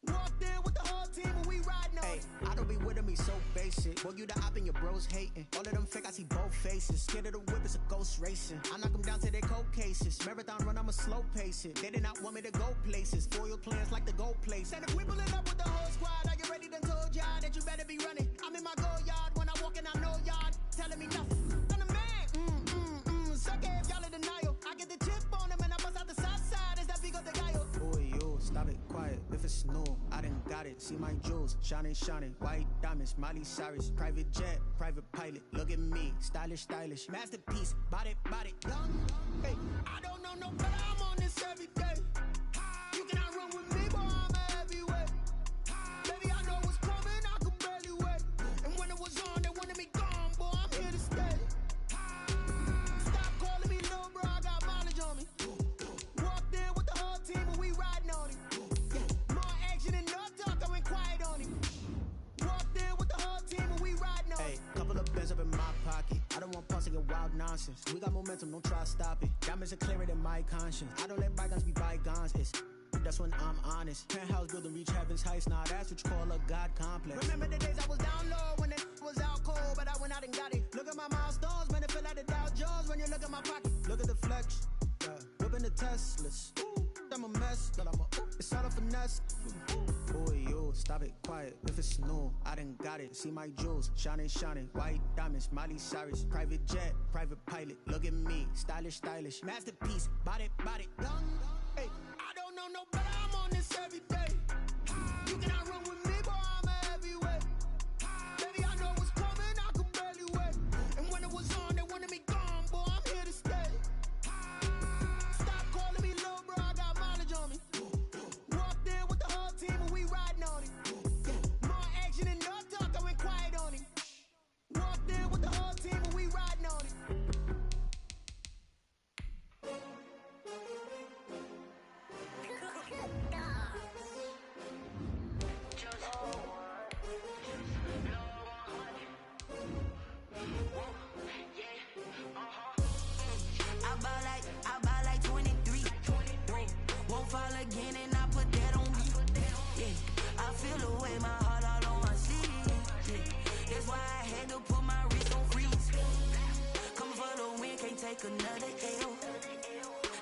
Walked in with the whole team and we riding on him. I don't be with me so basic. Boy, you the op and your bros hating. All of them fake, I see both faces. Scared of the whip, it's a ghost racing. I knock them down to their cold cases. Marathon run, I'ma slow pace it. They did not want me to go places. Foil plans like the go place. And if we pulling up with the whole squad, are you ready? Done told y'all that you better be running. I'm in my go yard. When I walk in, I know y'all telling me nothing. I'm the man. Suck it if y'all in denial. I get the chip on them and I bust out the south side. Is that Vigo de Gallo? Boy, yo, stop it, quiet. If it's snow, I done got it. See my jewels, shining, shining. White diamonds, Miley Cyrus. Private jet, private pilot. Look at me, stylish, stylish. Masterpiece, body, young. Hey, I don't know no better, I'm on this every day. You cannot run with me, boy, I'm a heavyweight. Baby, I know what's coming, I could barely wait. And when it was on, they wanted me gone, boy, I'm here to stay. Stop calling me little bro, I got mileage on me. Walked in with the whole team and we riding on him. More action than no talk, I went quiet on him. Walked in with the whole team and we riding on him. hey, couple of bands up in my pocket. I don't want pussy and wild nonsense. We got momentum, don't try to stop it. Diamonds are clearer than my conscience. I don't let bygones be bygones. It's that's when I'm honest. Penthouse building, reach heaven's heights. Nah, that's what you call a God complex. Remember the days I was down low when it was out cold, but I went out and got it. Look at my milestones, man, it feel like the Dow Jones when you look at my pocket. Look at the flex, whipping the Teslas. I'm a mess, but it's all a finesse. Boy, yo, stop it, quiet. If it's snow, I done got it. See my jewels, shining, shining. White diamonds, Miley Cyrus. Private jet, private pilot. Look at me, stylish, stylish. Masterpiece, body, young. Hey, I don't know no better, I'm on this every day. You cannot run with me, boy, I'm a heavyweight. Baby, I know what's coming, I could barely wait. And when it was on, they wanted me gone, boy, I'm here to stay. Stop calling me little bro, I got mileage on me. Walked in with the whole team and we riding on him. More action than no talk, I went quiet on him. Walked in with the whole team and we riding on him. I buy like 23. Won't fall again and I put that on me. Yeah, I feel the way my heart all on my sleeve. Yeah, that's why I had to put my wrist on freeze. Come for the win, can't take another L.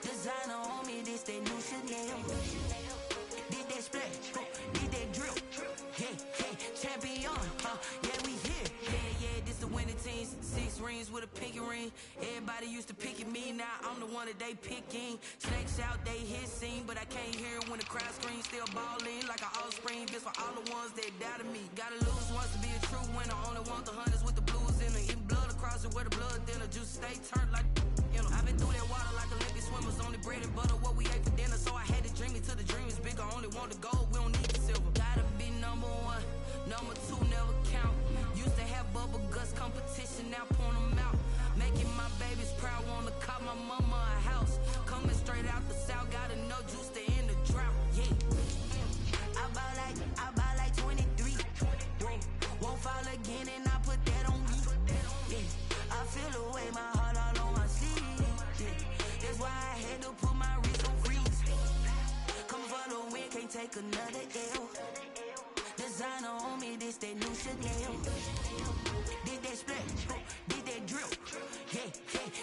Designer on me, this that new Chanel. Did that splash, did that drip. Hey, champion, yeah, we here. Yeah, this the winning teams. 6 rings with a pinky ring. Everybody used to pick at me, now I'm the one that they picking. Snakes out, they hit scene, but I can't hear when the crowd screams. Still balling like an offspring. This for all the ones that doubted me. Gotta lose once to be a true winner. Only want the hunters with the blues in it. Even blood across it where the blood thinner. Juice stay turned like, you know. I've been through that water like Olympic swimmers. Only bread and butter, what we ate for dinner. So I had to dream it till the dream is bigger. Only want the gold, we don't need the silver. Gotta be number one, number two, never can't take another L. Designer on me, this that new Chanel. Did that split, did that drill. Yeah,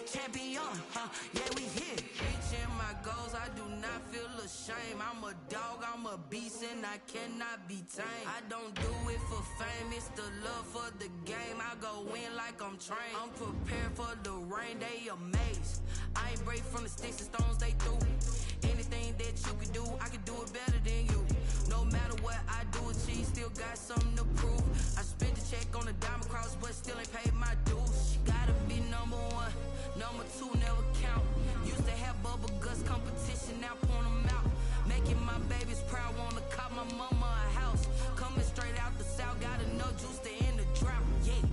champion, yeah, we here. Reaching my goals, I do not feel ashamed. I'm a dog, I'm a beast, and I cannot be tamed. I don't do it for fame, it's the love for the game. I go in like I'm trained. I'm prepared for the rain, they amazed. I ain't break from the sticks and stones they threw. Anything that you can do, I can do it better than you. No matter what I do, achieve, still got something to prove. I spent the check on the diamond cross, but still ain't paid my dues. Gotta be number one, number two never count. Used to have bubble guts competition, now point them out. Making my babies proud, wanna cop my mama a house. Coming straight out the south, got enough juice to end the drought. Yeah,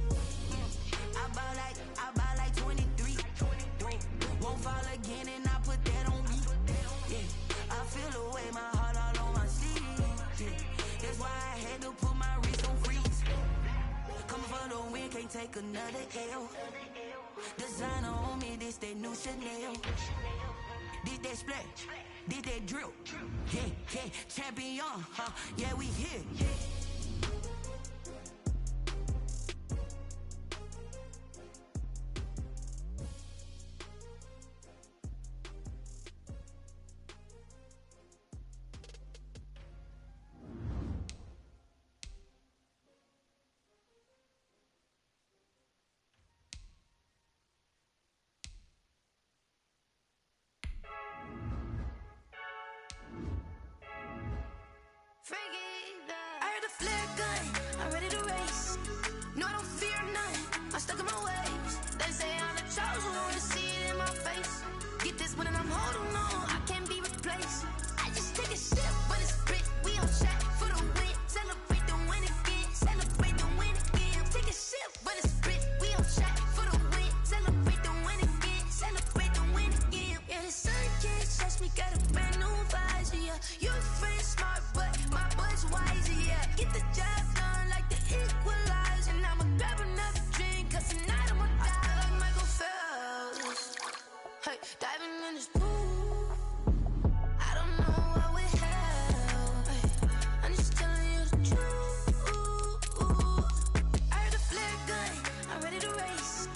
I buy like 23. Won't fall again, and I put that on me. Yeah, I feel the way, my heart all on my sleeve. Yeah, that's why I had to put my wrist on freeze. Coming for the win, can't take another L. Designer on me, this that new Chanel. Did that split, did that drill. Yeah, champion, yeah, we here. I heard a flare gun, I'm ready to race. No, I don't fear none, I'm stuck in my ways. They say I'm the chosen one, see it in my face. Get this one and I'm holding on, I can't be replaced. I just take a sip, but it's split, we on track for the win. Celebrate the win again, celebrate the win again. Take a sip, but it's split, we on track for the win. Celebrate the win again, celebrate the win again. Yeah, the sun can't touch me, got a brand new visor, yeah. Your friend smart, but my boy's wiser, yeah. Get the job done like the equalizer. And I'ma grab another drink, cause tonight I'ma die like Michael Phelps. Hey, diving in this pool, I don't know what we have. Hey, I'm just telling you the truth. I heard a flare gun, I'm ready to race.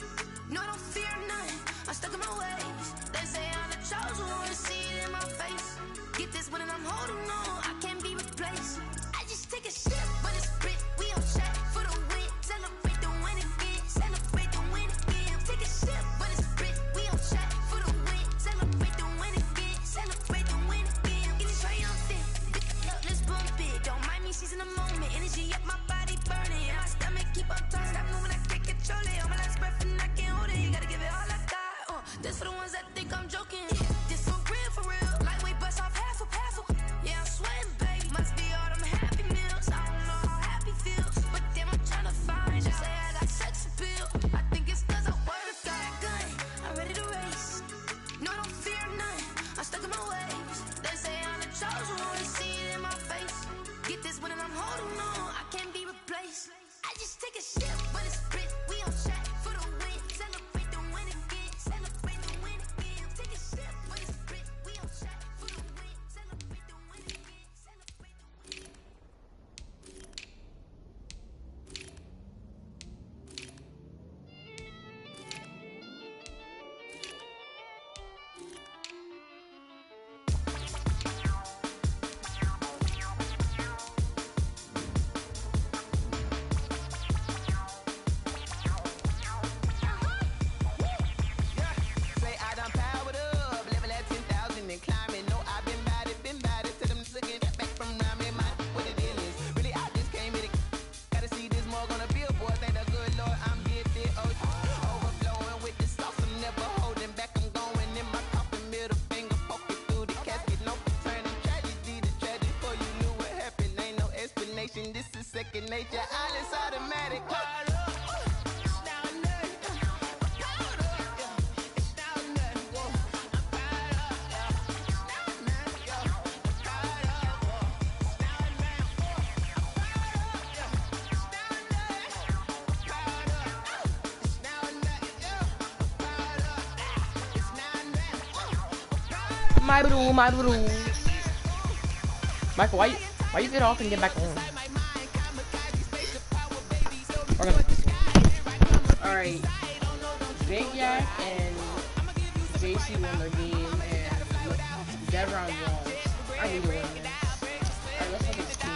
No, I don't fear none, I'm stuck in my ways. They say I'm the chosen one, see it in my face. Get this one and I'm holding on, I can't be replaced. I just take a sip, but it's split, we on track for the win. Celebrate the win again, celebrate the win again. Take a sip, but it's split, we on track for the win. Celebrate the win again, celebrate the win again. Get it triumphant, look, let's bump it. Don't mind me seizing the moment, energy up my body burning. And my stomach keep on turning, stop moving, I can't control it. On my last breath and I can't hold it, you gotta give it all I got. This for the ones that think I'm joking. This for real, lightweight bust off half a. Yeah, I'm sweating, babe, must be all them happy meals. I don't know how happy feels, but damn, I'm tryna find you. Say I got sex appeal, I think it's cause I work. Got a gun, I'm ready to race. No, I don't fear none, I'm stuck in my ways. They say I'm the chosen one, see it in my face. Get this one and I'm holding on, I can't be replaced. I just take a sip, but it's split, we on track for the win. Celebrate the win again, celebrate the win again. Take a sip, but it's split, we on track for the win. Celebrate the win again, celebrate the win. Say I done powered up, level at 10,000 and climbing. No, I've been bad it to them looking back from around me. My what the deal is, really I just came in. Gotta see this more gonna billboard. Thank the good Lord I'm gifted. Overflowing with the sauce, I'm never holding back. I'm going in my coffin, middle finger poking through the casket. No turning tragedy to tragedy. Before you knew what happened, ain't no explanation. This is second nature. All is automatic. Call up. My bro. Michael, why you get off and get back on? Alright. Big Yak and JC won the game and Devron won. I need to win this. Alright, let's look at this team.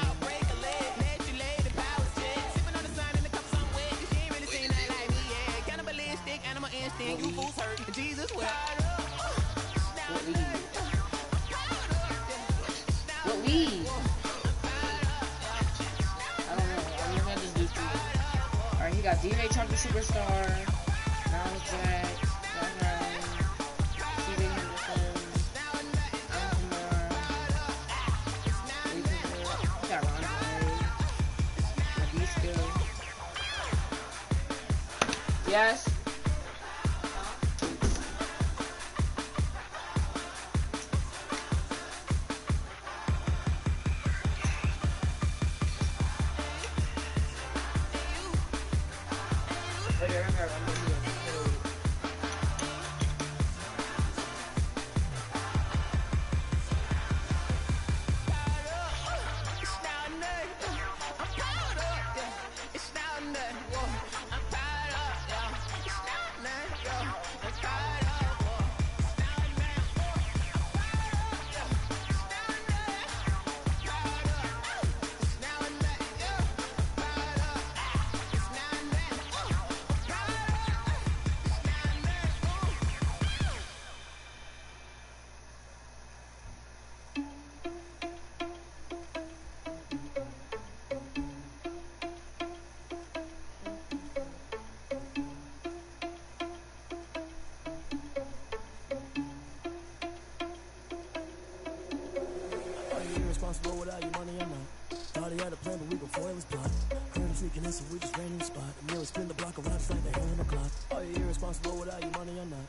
What lead? I don't know. I'm looking at this dude's team. Alright, he got DNA Chocolate Superstar, Miles Jack, John Brown, CJ Henderson, he got Ron Gray, yes. Irresponsible without your money, I'm not. Thought he had a plan, but we gon' foil his plot. Heard him sneaking in, so we just ran in the spot. And then we spin the block around just like the hand on the clock. Are you irresponsible without your money, I'm not.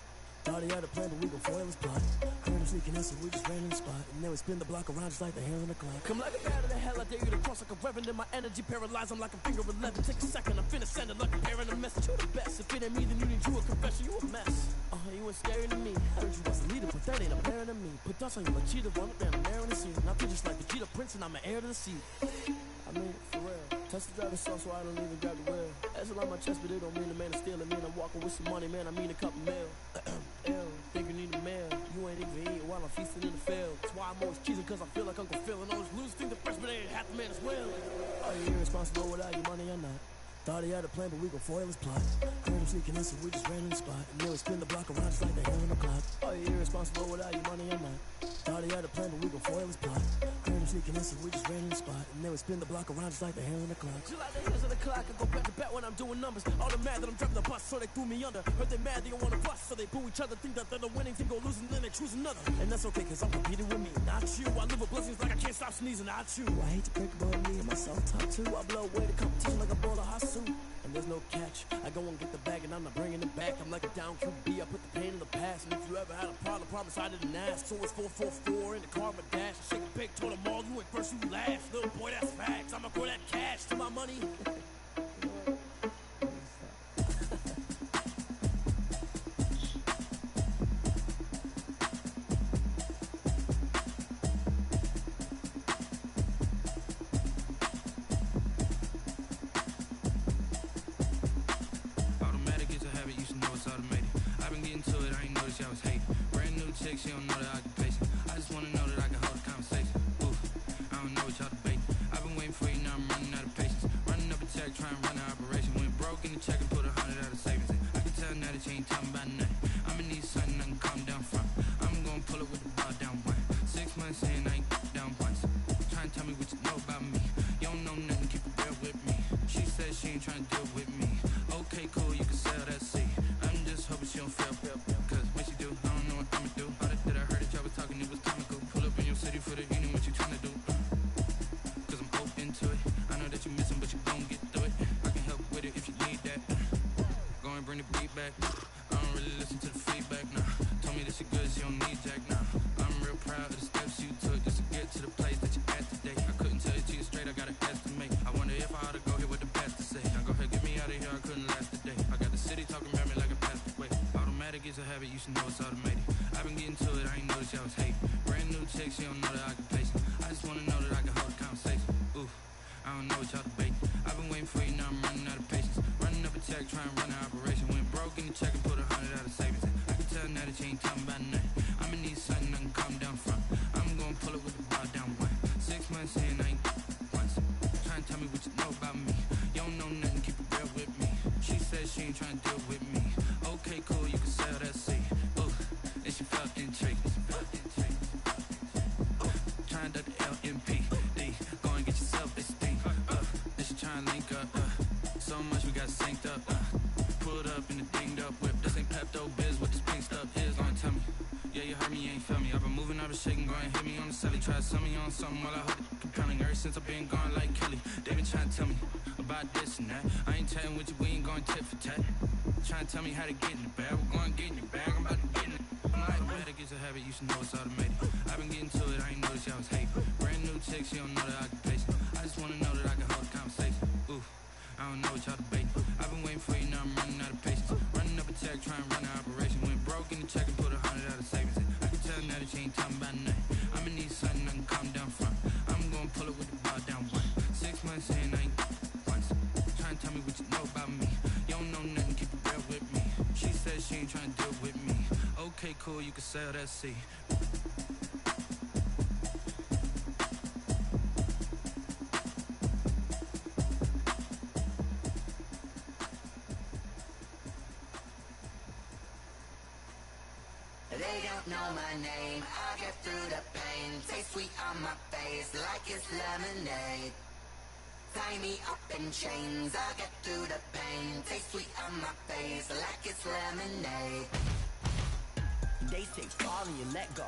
Thought he had a plan, but we gon' foil his plot. Heard him sneaking in, so we just ran in the spot. And then we spin the block around just like the hand on the clock. Come like a bat of the hell, I dare you to cross like a reverend. In my energy paralyzed, I'm like a finger 11. Take a second, I'm finna send it like a parent a message. You the best, if it ain't me, then you need you a confession. You a mess. You ain't scary to me. Heard you was a leader, but that ain't apparent to me. Put dust on you like cheetah, run up there and narrow the scene. Now just like the Vegeta Prince, and I'm an heir to the seat. I mean, for real. Touch the driving sauce, so I don't even grab the wheel. That's a lot on my chest, but it don't mean the man is stealing. Man, I'm walking with some money, man. I mean a couple mil. Ew, think you need a meal. You ain't even eating while I'm feasting in the field. That's why I'm always cheesing, cause I feel like Uncle Phil. And always lose, think the freshman ain't half the man as well. Are you irresponsible without your money or not? Thought he had a plan, but we gon' foil his plot. Heard him sneaking in, so we just ran in the spot. And then we spin the block around just like the hand on the clock. Are you irresponsible without your money or not? Thought he had a plan, but we gon' foil his plot. Heard him sneaking in, so we just ran in the spot. And then we spin the block around just like the hand on the clock. Just like the hands on the clock, I go back to back when I'm doing numbers. All the mad that I'm driving the bus, so they threw me under. Heard they mad, they don't wanna bust, so they boo each other. Think that they're the winning team, go losing, then they choose another. And that's okay, cause I'm competing with me, not you. I live with blessings like I can't stop sneezing, not you. I hate to break about me and my self-talk too. I blow away the competition like a bowl of hot soup. And there's no catch. I go and get the bag and I'm not bringing it back. I'm like a down QB, I put the pain in the past. And if you ever had a problem, promise I didn't ask. So it's 444 in the car, my dash. I shake a big, told them all, you ain't first, you last. Little boy, that's facts. I'ma grow that cash to my money. She don't know the occupation. I just wanna know that I can hold a conversation. Oof, I don't know what y'all debate. I've been waiting for you, now I'm running out of patience. Running up a check, trying to run an operation. Went broke in the check and put 100 out of savings in. I can tell now that you ain't talking about nothing. I'ma need something I can calm down from. I'm gonna pull it with the bar down one. 6 months in, I ain't down once. Trying to tell me what you know about me. You don't know nothing, keep it real with me. She said she ain't trying to deal with me. Okay, cool, you can sell that seat. I'm just hoping she don't fail. Cause when she do, I don't know what I'ma do. Talking, it was comical. Pull up in your city for the evening, what you tryna do? Cause I'm open to it. I know that you missing, but you gon' get through it. I can help with it if you need that. Go and bring the beat back. I don't really listen to the feedback, nah. Told me that she good, she don't need Jack, nah. I'm real proud of the steps you took just to get to the place that you're at today. I couldn't tell it to you straight, I gotta estimate. I wonder if I ought to go here with the best to say. Now go ahead, get me out of here, I couldn't last today. I got the city talking about me like a passed away. Automatic is a habit, you should know it's automated. I've been getting to it, I ain't noticed y'all was hating. Brand new chick, she don't know the occupation. I just wanna know that I can I don't know what y'all debate. I've been waiting for you, now I'm running out of patience. Running up a check, trying to run an operation. Went broke in the check and put 100 out of savings. I can tell now that you ain't talking about nothing. I'ma need something I can calm down from. I'm gonna pull it with the bar down one. 6 months in, I ain't once. Trying to tell me what you know about me. You don't know nothing, keep it real with me. She said she ain't trying to deal with me. Okay, cool, you can sell that seed. Ooh, and she felt intrigued. Trying to the LMPD. Go and get yourself this thing. And she trying to link up. So much we got synced up. Pulled up in the dinged up whip. This ain't Pepto Biz, what this pink stuff is. Long tell me. Yeah, you heard me, you ain't felt me. I've been moving, I've been shaking, go and hit me on the celly. Try to sell me on something while I hold it compelling. Ever since I've been gone like Kelly, they been trying to tell me about this and that. I ain't chatting with you, we ain't going tit for tat. Trying to tell me how to get in the bag. We're going to get in your bag, I'm about to get in it. I'm like, man, it gets a habit, you should know it's automated. I've been getting to it, I ain't noticed y'all was hating. Brand new chick, she don't know the occupation. I just wanna know that I can hold a conversation. Ooh, I don't know what y'all debating. I've been waiting for you, now I'm running out of patience. Running up a check, trying to run an operation. Went broke in the check and put 100 out of savings. I can tell now that you ain't talking about nothing. I'ma need something I can calm down from. I'm gonna pull it with the bar down one. 6 months in, I ain't once. Trying to tell me what you know about me. You don't know nothing, keep it real with me. She said she ain't trying to deal with me. Okay, cool, you can sell that seed. They don't know my name, I get through the pain. Taste sweet on my face like it's lemonade. Tie me up in chains, I get through the pain. Taste sweet on my face like it's lemonade. Days take fall and you let go,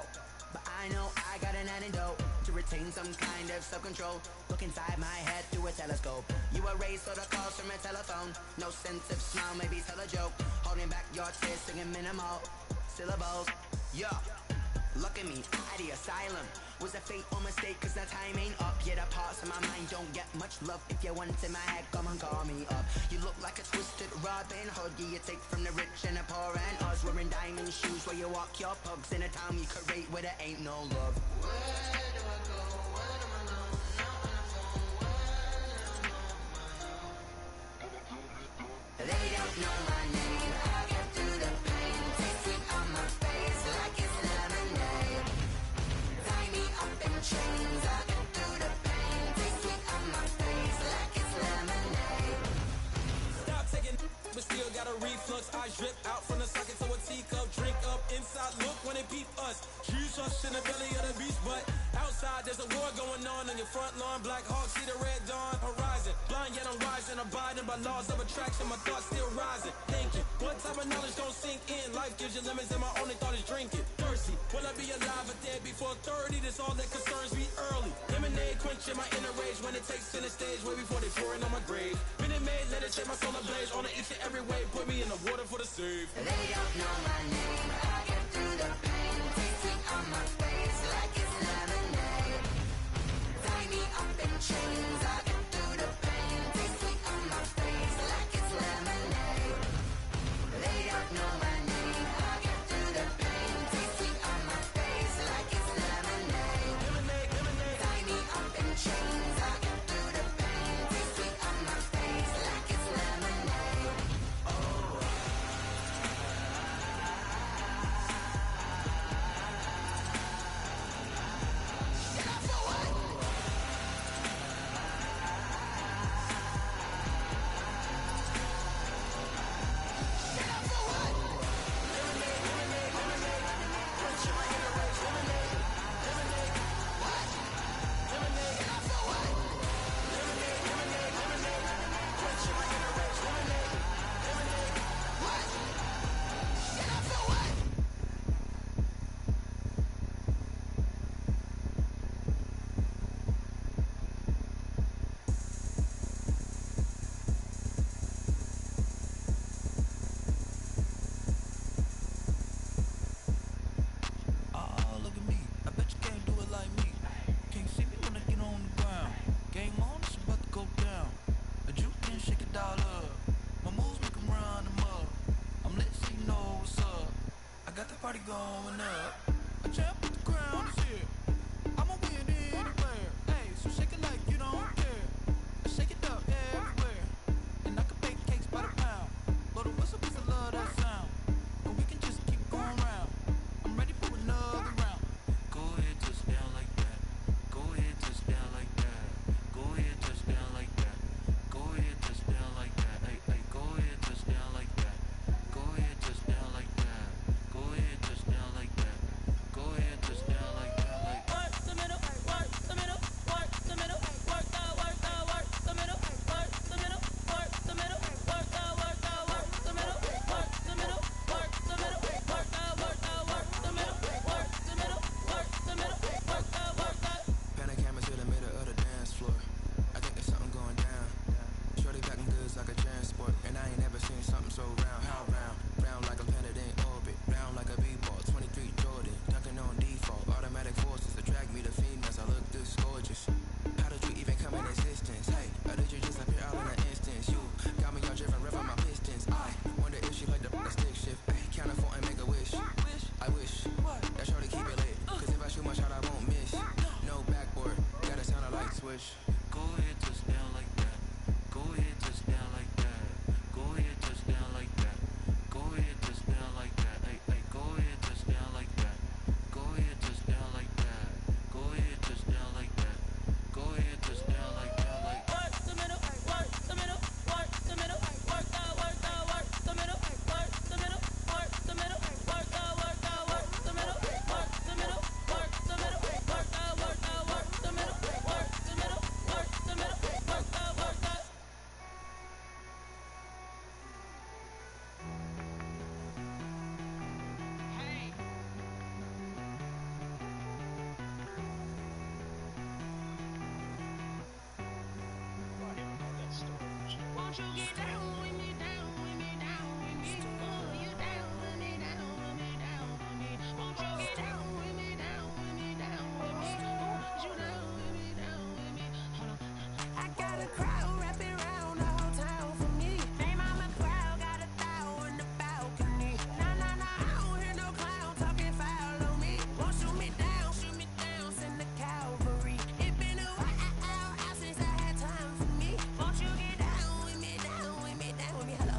but I know I got an antidote to retain some kind of self-control. Look inside my head through a telescope. You erase all the calls from a telephone. No sense of smile, maybe tell a joke. Holding back your tears, singing minimal syllables. Yeah, look at me, at the asylum. Was a fate or mistake, cause the time ain't up. Yet the parts of my mind don't get much love. If you want in my head, come and call me up. You look like a twisted Robin Hood. You take from the rich and the poor and us. Wearing diamond shoes where you walk your pugs. In a town you create where there ain't no love. Where do I go? Where am I alone? Not on the phone. Where am I? They don't know my name. I get through the pain. Taste sweet on my face like it's lemonade. Tie me up in chains. I get through the pain. Taste sweet on my face like it's lemonade. Stop taking, but still got a reflux. I drip out from the socket to a teacup. Drink up inside, look when they beat us. Huge us in the belly of the beast, but outside there's a war going on your front lawn. Black Hawk, see the red dawn horizon. Blind yet I'm rising, abiding by laws of attraction. My thoughts still rising, thinking. What type of knowledge don't sink in? Life gives you lemons and my only thought is drinking. Thirsty, will I be alive or dead before 30? That's all that concerns me early. Lemonade quenching my inner rage when it takes center stage way before they pour it on my grave. Minute Maid, let it set my soul ablaze. On each and every way, put me in the water for the save. They don't know my name, I get through the pain. Taste sweet on my face like it's lemonade. Tie me up in chains, I get through the pain. Taste sweet on my face like it's lemonade. They don't know my name, I get through the pain. Taste sweet on my face like it's lemonade. Tie me up in chains, I get through the pain. Taste sweet on my face like it's lemonade. Oh, look at me. I bet you can't do it like me. Can't see me when I get on the ground. Game on, it's about to go down. A juke and shake it all up. My moves make 'em run them up. I'm lit so you know what's up. I got the party going up. A champ with the crown is here. I'ma win anywhere. Hey, so shake it like you don't care. Won't you get down with me, down with me, down with me? Oh, you down with me, down with me, down with me? Won't you get down with me, down with me, down with me? Oh, you down with me, down with me? Hold on. I got a crowd wrapping around the whole town for me. Hey, mama proud, got a thou in the balcony. Nah, nah, nah, I don't hear no clown talking foul on me. Won't shoot me down, send the cavalry. It been a while since I had time for me. Won't you get down with me, down with me, down with me? Hello.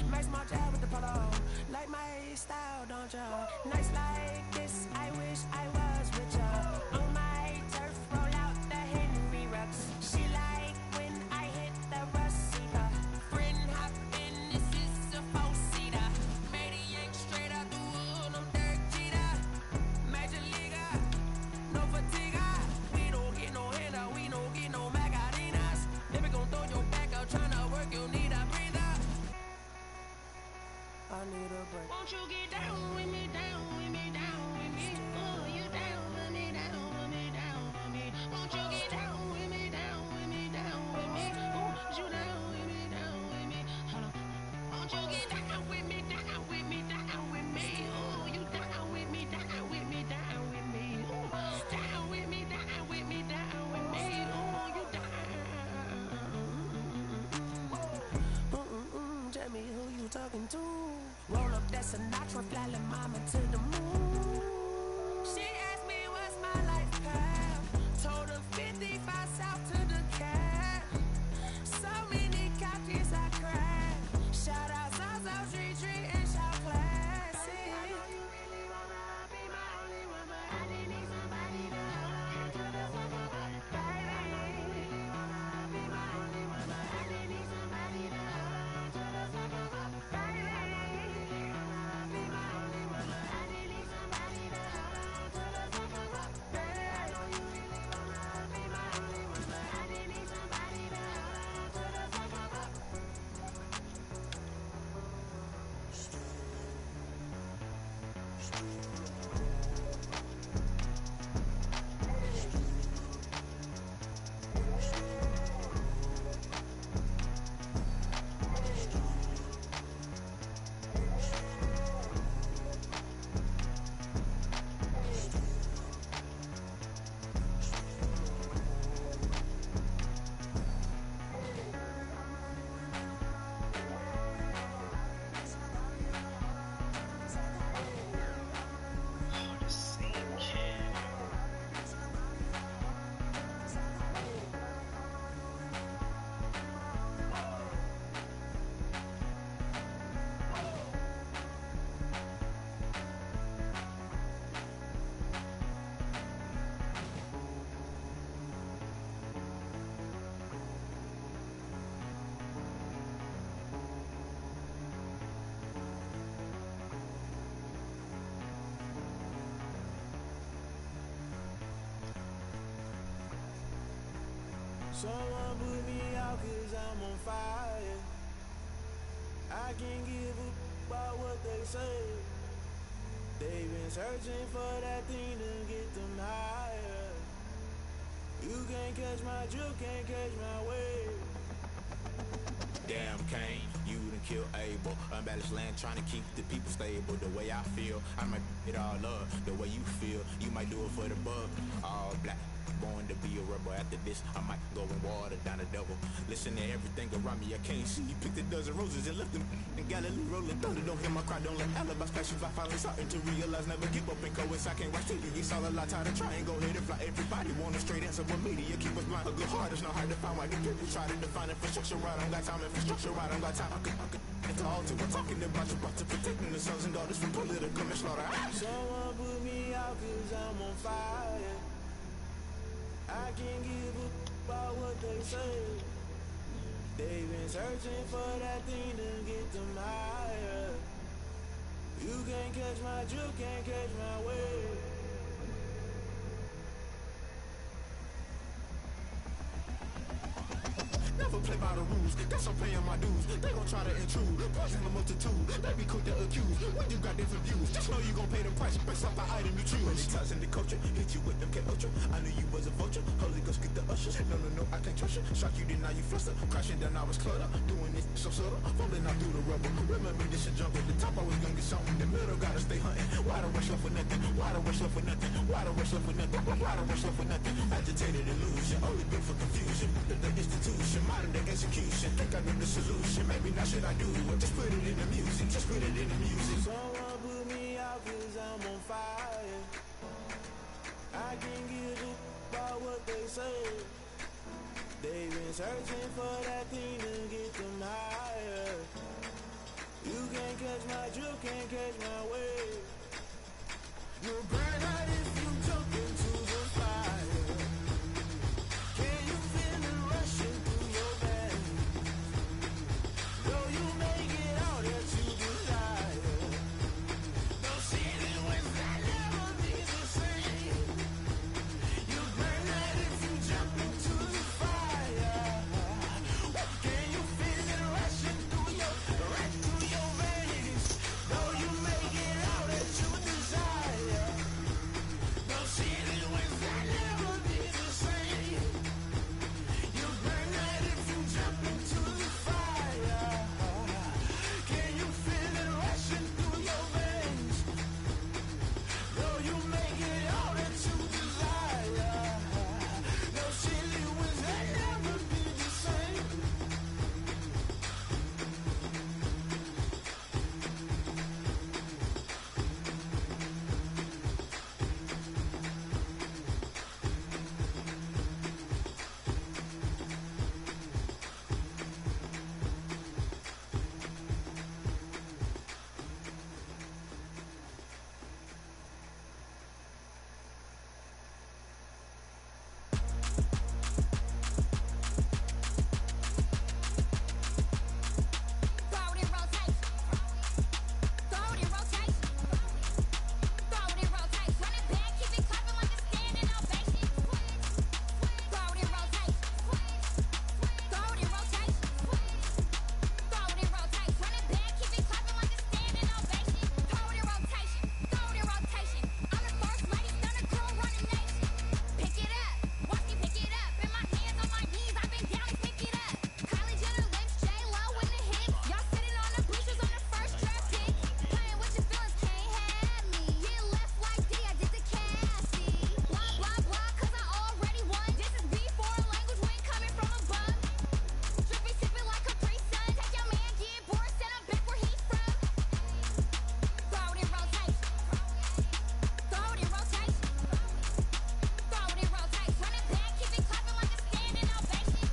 Max my job with the polo. Like my style, don't ya? Nights like this, I wish I was with ya. On my turf, roll out the Henry Rux. She like when I hit the receiver. Friend hop in, this is a four-seater. Made a yank straight out the wood, I'm Derek Jeter. Major leaguer, no fatigue. We don't get no handout, we don't get no Magarinas. If we gon' throw your back out, tryna work, you need a breather. I need a break. Won't you get down with me, down with me, down with me? Oh, you down with me, down with me, down with me? Won't you get down with me, down with me, down with me? Oh, you down with me, down with me? Hold on. Won't you get down with me, down with me, down with me? Oh, you down with me, down with me, down with me? Oh, down with me, down with me, down with me? Oh, you down. Tell me who you talking to. Roll up that Sinatra, fly la mama to the moon. She asked me what's my life path. Told her 55 south to the cat. So many copies I cried. Shout out South Street and shout classic. I know you really wanna be my only one, but I didn't need somebody to hold on to the sucker, baby. You really wanna be my only one, but I didn't need somebody to hold on to the sucker, baby. I know you really wanna be my only one, but I didn't need somebody to hold on to the sucker, baby. I know you really wanna be my only one, but I didn't need somebody to hold on to the sucker. Someone put me out cause I'm on fire. I can't give a about what they say. They've been searching for that thing to get them higher. You can't catch my drift, can't catch my wave. Damn Kane, you done killed Abel. Unbalanced land trying to keep the people stable. The way I feel, I might it all up. The way you feel, you might do it for the buck. All black, born to be a rebel. After this, I might go and water down the double. Listen to everything around me, I can't see. Picked a dozen roses and left them in Galilee rolling thunder. Don't hear my cry, don't let alibis flash. If I finally starting to realize, never give up and coincide. I can't watch till you get all a lot tired of trying. Go ahead and fly. Everybody want a straight answer, but media keep us blind. A good heart is not hard to find. Why the people try to define infrastructure right? I don't got time, infrastructure right? I don't got time. I could it's all to we're talking about you, about to protecting the sons and daughters from political manslaughter. Someone put me out cause I'm on fire. I can't give a about what they say. They've been searching for that thing to get them higher. You can't catch my drift, can't catch my wave. Never play play by the rules. Guess I'm paying my dues. They gon' try to intrude. Poison the multitude. They be quick to accuse. When you got different views, just know you gon' pay the price based off the item you choose. Many times in the culture, hit you with them K-Ultra. I knew you was a vulture. Holy Ghost get the ushers. No, I can't trust you. Shock you, then now you fluster. Crashing down, I was cluttered. Doing this so subtle. Falling out through the rubble. Remember me, this a jungle. The top I was gonna get something. The middle gotta stay hunting. Why the rush left for nothing? Why the rush left for nothing? Why the rush left for nothing? Why the rush left for nothing? Agitated illusion. Only built for confusion. The institution. Modern day execution. Think I know the solution. Maybe now should I do it? Just put it in the music. Just put it in the music. Someone put me out 'cause I'm on fire. I can't give a about what they say. They've been searching for that thing to get them higher. You can't catch my drift, can't catch my wave. You'll burn out if you jump into the fire. Can you feel it rushing through your veins? Though you make it all that you desire. No ceiling without never be the same. You burn out if you jump into the fire. Can you feel it rushing through your veins? Though you make it all that you desire. No ceiling without never be the same. You burn out if you jump into the fire. Can you feel it rushing through your veins? Though you make it all that you desire. No ceiling without never be the same. Throw it in rotation. Throw it in rotation. Throw it in rotation. Run it back, keep it clapping like a standing ovation. Throw it in rotation. Throw it in rotation. Throw it in rotation. Run it back, keep it clapping like a standing ovation. Throw it in rotation. Throw it in rotation. I'm the first lady, stunner girl running nation. Pick it up, watch me pick it up. In my hands, on my knees, I've been down and pick it up. Kylie Jenner lips, J-Lo in the hits. Y'all sitting on the bleachers on the first draft pick. Playing with your feelings, can't have me. Yeah, left like D, I did the Cassie. Blah, blah, blah, 'cause I already won. This is B4 language, we ain't coming from above. Drippy, sipping like Capri Sun. Take your man, get bored, send him back where he's from. Throw it in rotation. Throw it in rotation. Throw it in rotation. Run it back, keep it clapping like a standing ovation.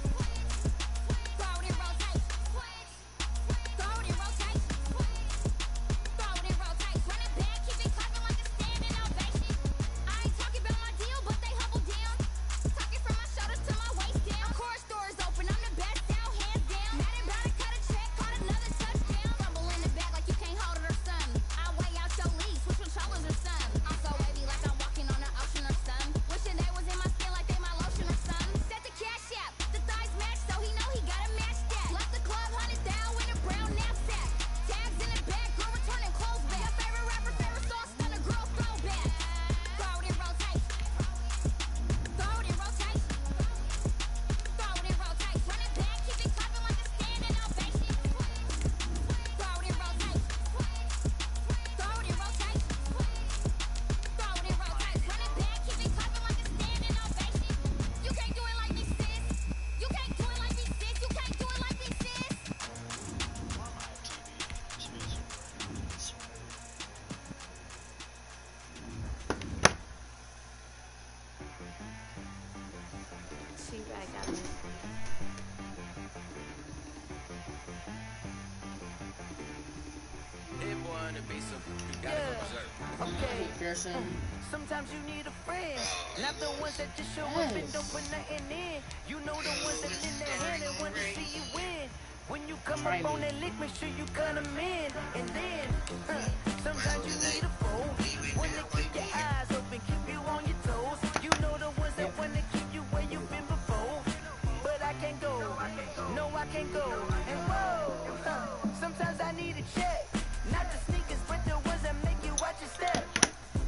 Throw it in rotation. Throw it in rotation. Throw it in rotation. Run it back, keep it clapping like a standing ovation. I ain't talking about my deal, but they humble down. Talking from my shoulders to my waist down. Chorus doors open, I'm the best out, hands down. Mad about to cut a check, caught another touchdown. Fumble in the back like you can't hold it or something. I weigh out your league, switch controllers or something. I'm so wavy like I'm walking on the ocean or something. Wishing they was in my skin like they my lotion or something. Set the cash out, the thighs match, so he know he gotta match that. Left the club, 100,000 in a brown knapsack. Tags in the back, girl returning clothes back. Your favorite rapper, favorite song, stunner girl throwback. Throw it in rotation. Throw it in rotation. Throw it in rotation. Run it back, keep it clapping like a standing ovation. Throw it in rotation. Throw it in rotation. Throw it in rotation. Run it back, keep it clapping like a standing ovation. You can't do it like me, sis. You can't do it like me, sis. You can't do it like me, sis. See back at me. It wanna be some. You gotta go berserk. Okay. Pearson. Sometimes you need a friend, not the ones that just show up and don't put nothing in. You know the ones that lend their hand and want to see you win. When you come up on that lick, make sure you cut 'em in. And then, sometimes you need a foe, one to keep your eyes open, keep you on your toes. You know the ones that want to keep you where you've been before. But I can't go, no I go. And whoa, sometimes I need a check. Not the sneakers, but the ones that make you watch your step.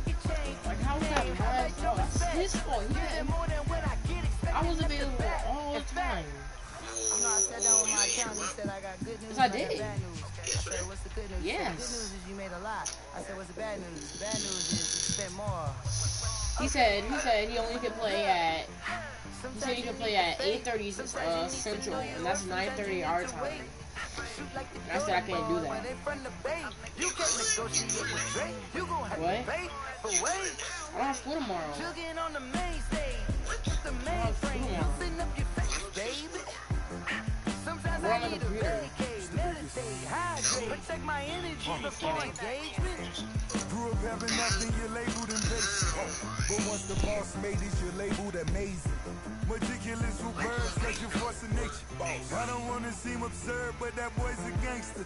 Get changed. Like, how was that my fault? That's his fault. I was available all the time. You know, I sat down with my accountant. He said I got good news. Yes, I and did. got bad news. I said, what's the good news? Yes. The good news is you made a lot. I said, what's the bad news? The bad news is you spent more. He said he only could play at 8:30 Central, and that's 9:30 our time. I said I can't do that. What? I don't have school tomorrow. I don't have school tomorrow. We're on the computer. Protect my energy before engagement. Grew up having nothing, you're labeled invasive. But once the boss made it, you're labeled amazing. Meticulous with birds, cause you're forcing nature. I don't wanna seem absurd, but that boy's a gangster.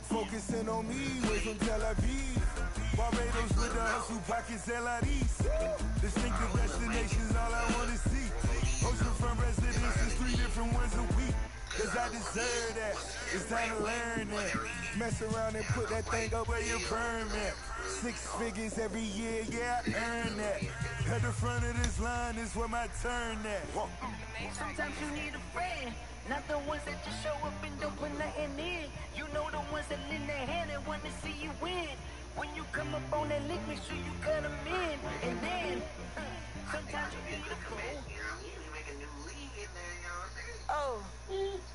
Focusing on me, way from Tel Aviv. Barbados with the hustle pockets, LIDs. Distinctive destinations, all I wanna see. Oceanfront residences, 3 different ones a week. Cause I deserve that, it's time to learn that. Mess around and put that thing up where you burn that. 6 figures every year, yeah, I earn that. At the front of this line is where my turn at. Sometimes you need a friend, not the ones that just show up and don't put nothing in. You know the ones that lend their hand and want to see you win. When you come up on that lick, make sure you cut them in. And then, sometimes you need a friend. Oh,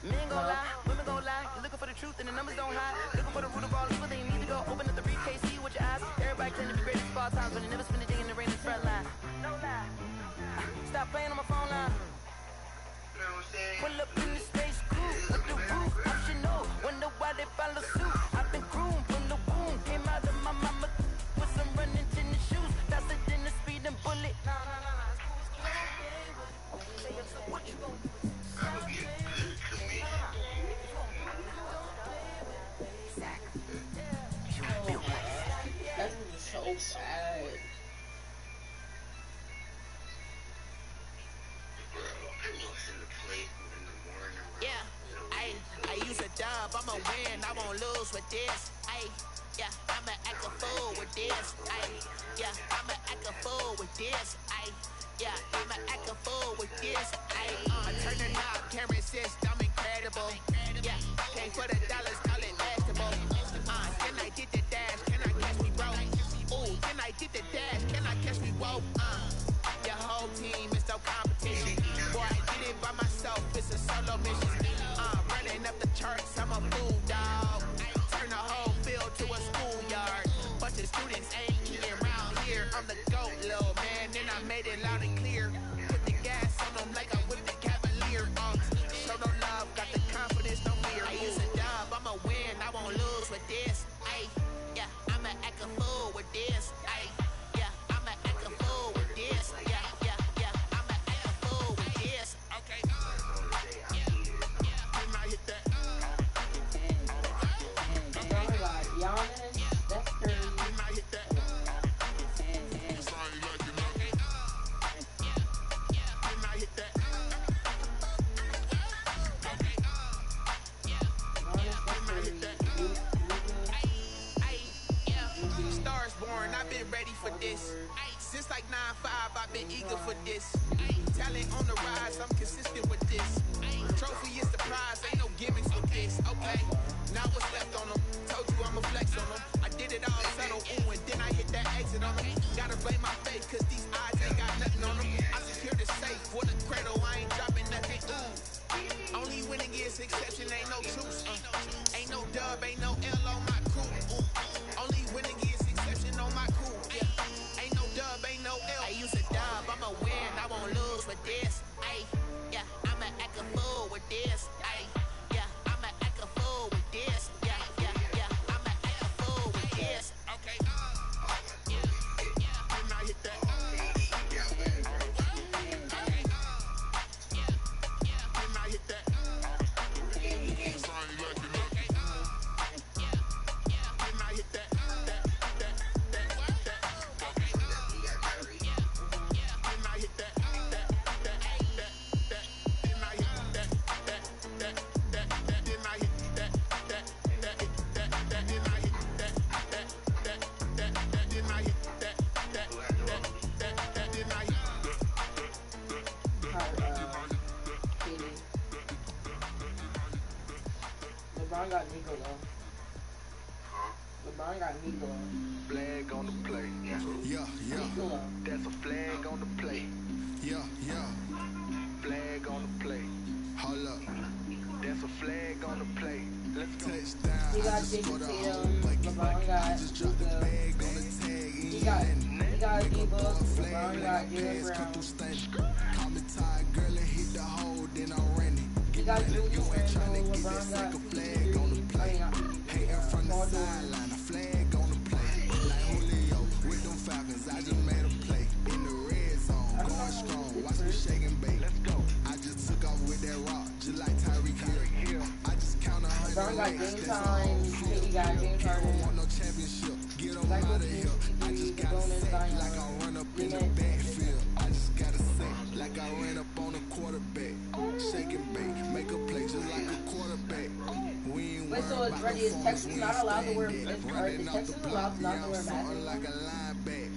men gon' lie, women gon' lie. You're looking for the truth and the numbers don't hide. Looking for the root of all evil, then you need to go open up the briefcase, see with your eyes. Everybody claim to be greatest of all times, but they never spend a day in the rain in the front line. No lie. Stop playing on my phone line. Pull up in the space coupe with the roof optional. Wonder why they follow suit. I've been groomed from the womb, came out of my mama with some running tennis shoes, faster than the speeding bullet. What you gon' do? That was so sad. Yeah, I use a dub, I'ma win, I won't lose with this. Yeah, I'ma act a fool with this. Yeah, I'ma act a fool with this. Yeah, I'ma act a fool with this. Turn the knob, camera assist, I'm incredible. Yeah, came for the dollars, call it vegetable. Can I get the dash? Can I catch me, bro? Ooh, can I get the dash? Can I catch me, whoa? Your whole team is no competition. Boy, I did it by myself, it's a solo mission. Running up the charts, I'm a fool, dog. Turn the whole field to a schoolyard. Bunch of students ain't eating around here. I'm the GOAT, little man, and I made it loud and clear. Put the gas on them like I'm with the Cavalier. Show no love, got the confidence, no fear. I use a dub, I'ma win, I won't lose with this. Yeah, I'ma act a fool with this. Yeah, I'ma act a fool with this. Yeah, I'ma act a fool with this. Okay. Can I hit that? Giannis, Steph Curry. Can I hit that? Can I hit that? Stars born, I've been ready for this. Since like 9-5, I've been eager for this. Talent on the rise, I'm consistent with this. Trophy is the prize, ain't no gimmicks with this. Okay, now what's left on them? Told you I'ma flex on them. I did it all subtle, ooh, and then I hit that exit on them. Gotta blame my face, cause these eyes ain't got nothing on them. I secure the safe for the cradle, I ain't dropping nothing, ooh. Only winning is exception, ain't no truce. Ain't no dub, ain't no L on my crew. Only winning is exception on my crew. Yeah. Ain't no dub, ain't no L. I use a dub, I'ma win, I won't lose with this. Yeah, I'ma act a fool with this. Yeah, I'ma act a fool with this. Yeah, I'ma act a fool with this. Okay. Can I hit that? Can I hit that? LeBron got Nikola. LeBron got Nikola. Flag on the play. Yeah, yeah. Nikola. That's a flag on the play. Yeah, yeah. Flag on the play. Hold up. That's a flag on the play. Let's go. Touchdown. He got I just Jason scored a Tatum. whole bucket. LeBron I got just dropped the Luka. bag on the tag. He got Eva. LeBron got Jalen Come Brown. through stunning. Call me tired, girl, and hit the hole, then I'm running. He got Julius You ain't tryna Randle. get LeBron that got second flag on the play. Hating from the sideline, a flag on the play. Like Julio with them Falcons, I just made a play. In the red zone, going strong, watch me shake and bake. Let's go. I just took off with that rock, just like Tyreek Hill. I just count 100 LeBron got racks, James that's Harden. all. He got James Harden. Don't want no championship, get them out of here. I just gotta say, like I run up in the backfield. I just gotta say, like I ran up on a quarterback. Shake and bake, make a play just like a quarterback. We ain't Wait, so worried it's about ready. the Is phones, Texas we not ain't allowed to wear? staying Is dead. Running off Texas the block, allowed not yeah, to I'm wear something masks? like a lineback.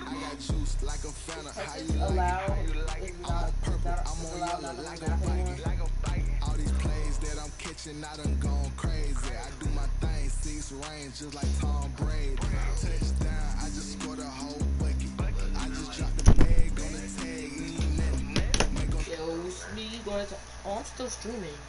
I got juice like a Fanta, how Texas you like allowed it? is I'm not on purple, not I'm on allowed yellow not to wear like a masks anymore. Viking. All these plays that I'm catching, I done gone crazy. I do my thing, 6 range just like Tom Brady. Touchdown, I just scored a whole bucket. I just dropped the bag on the tag, ain't nothing. Make 'em Yo, Slee, I'm still streaming.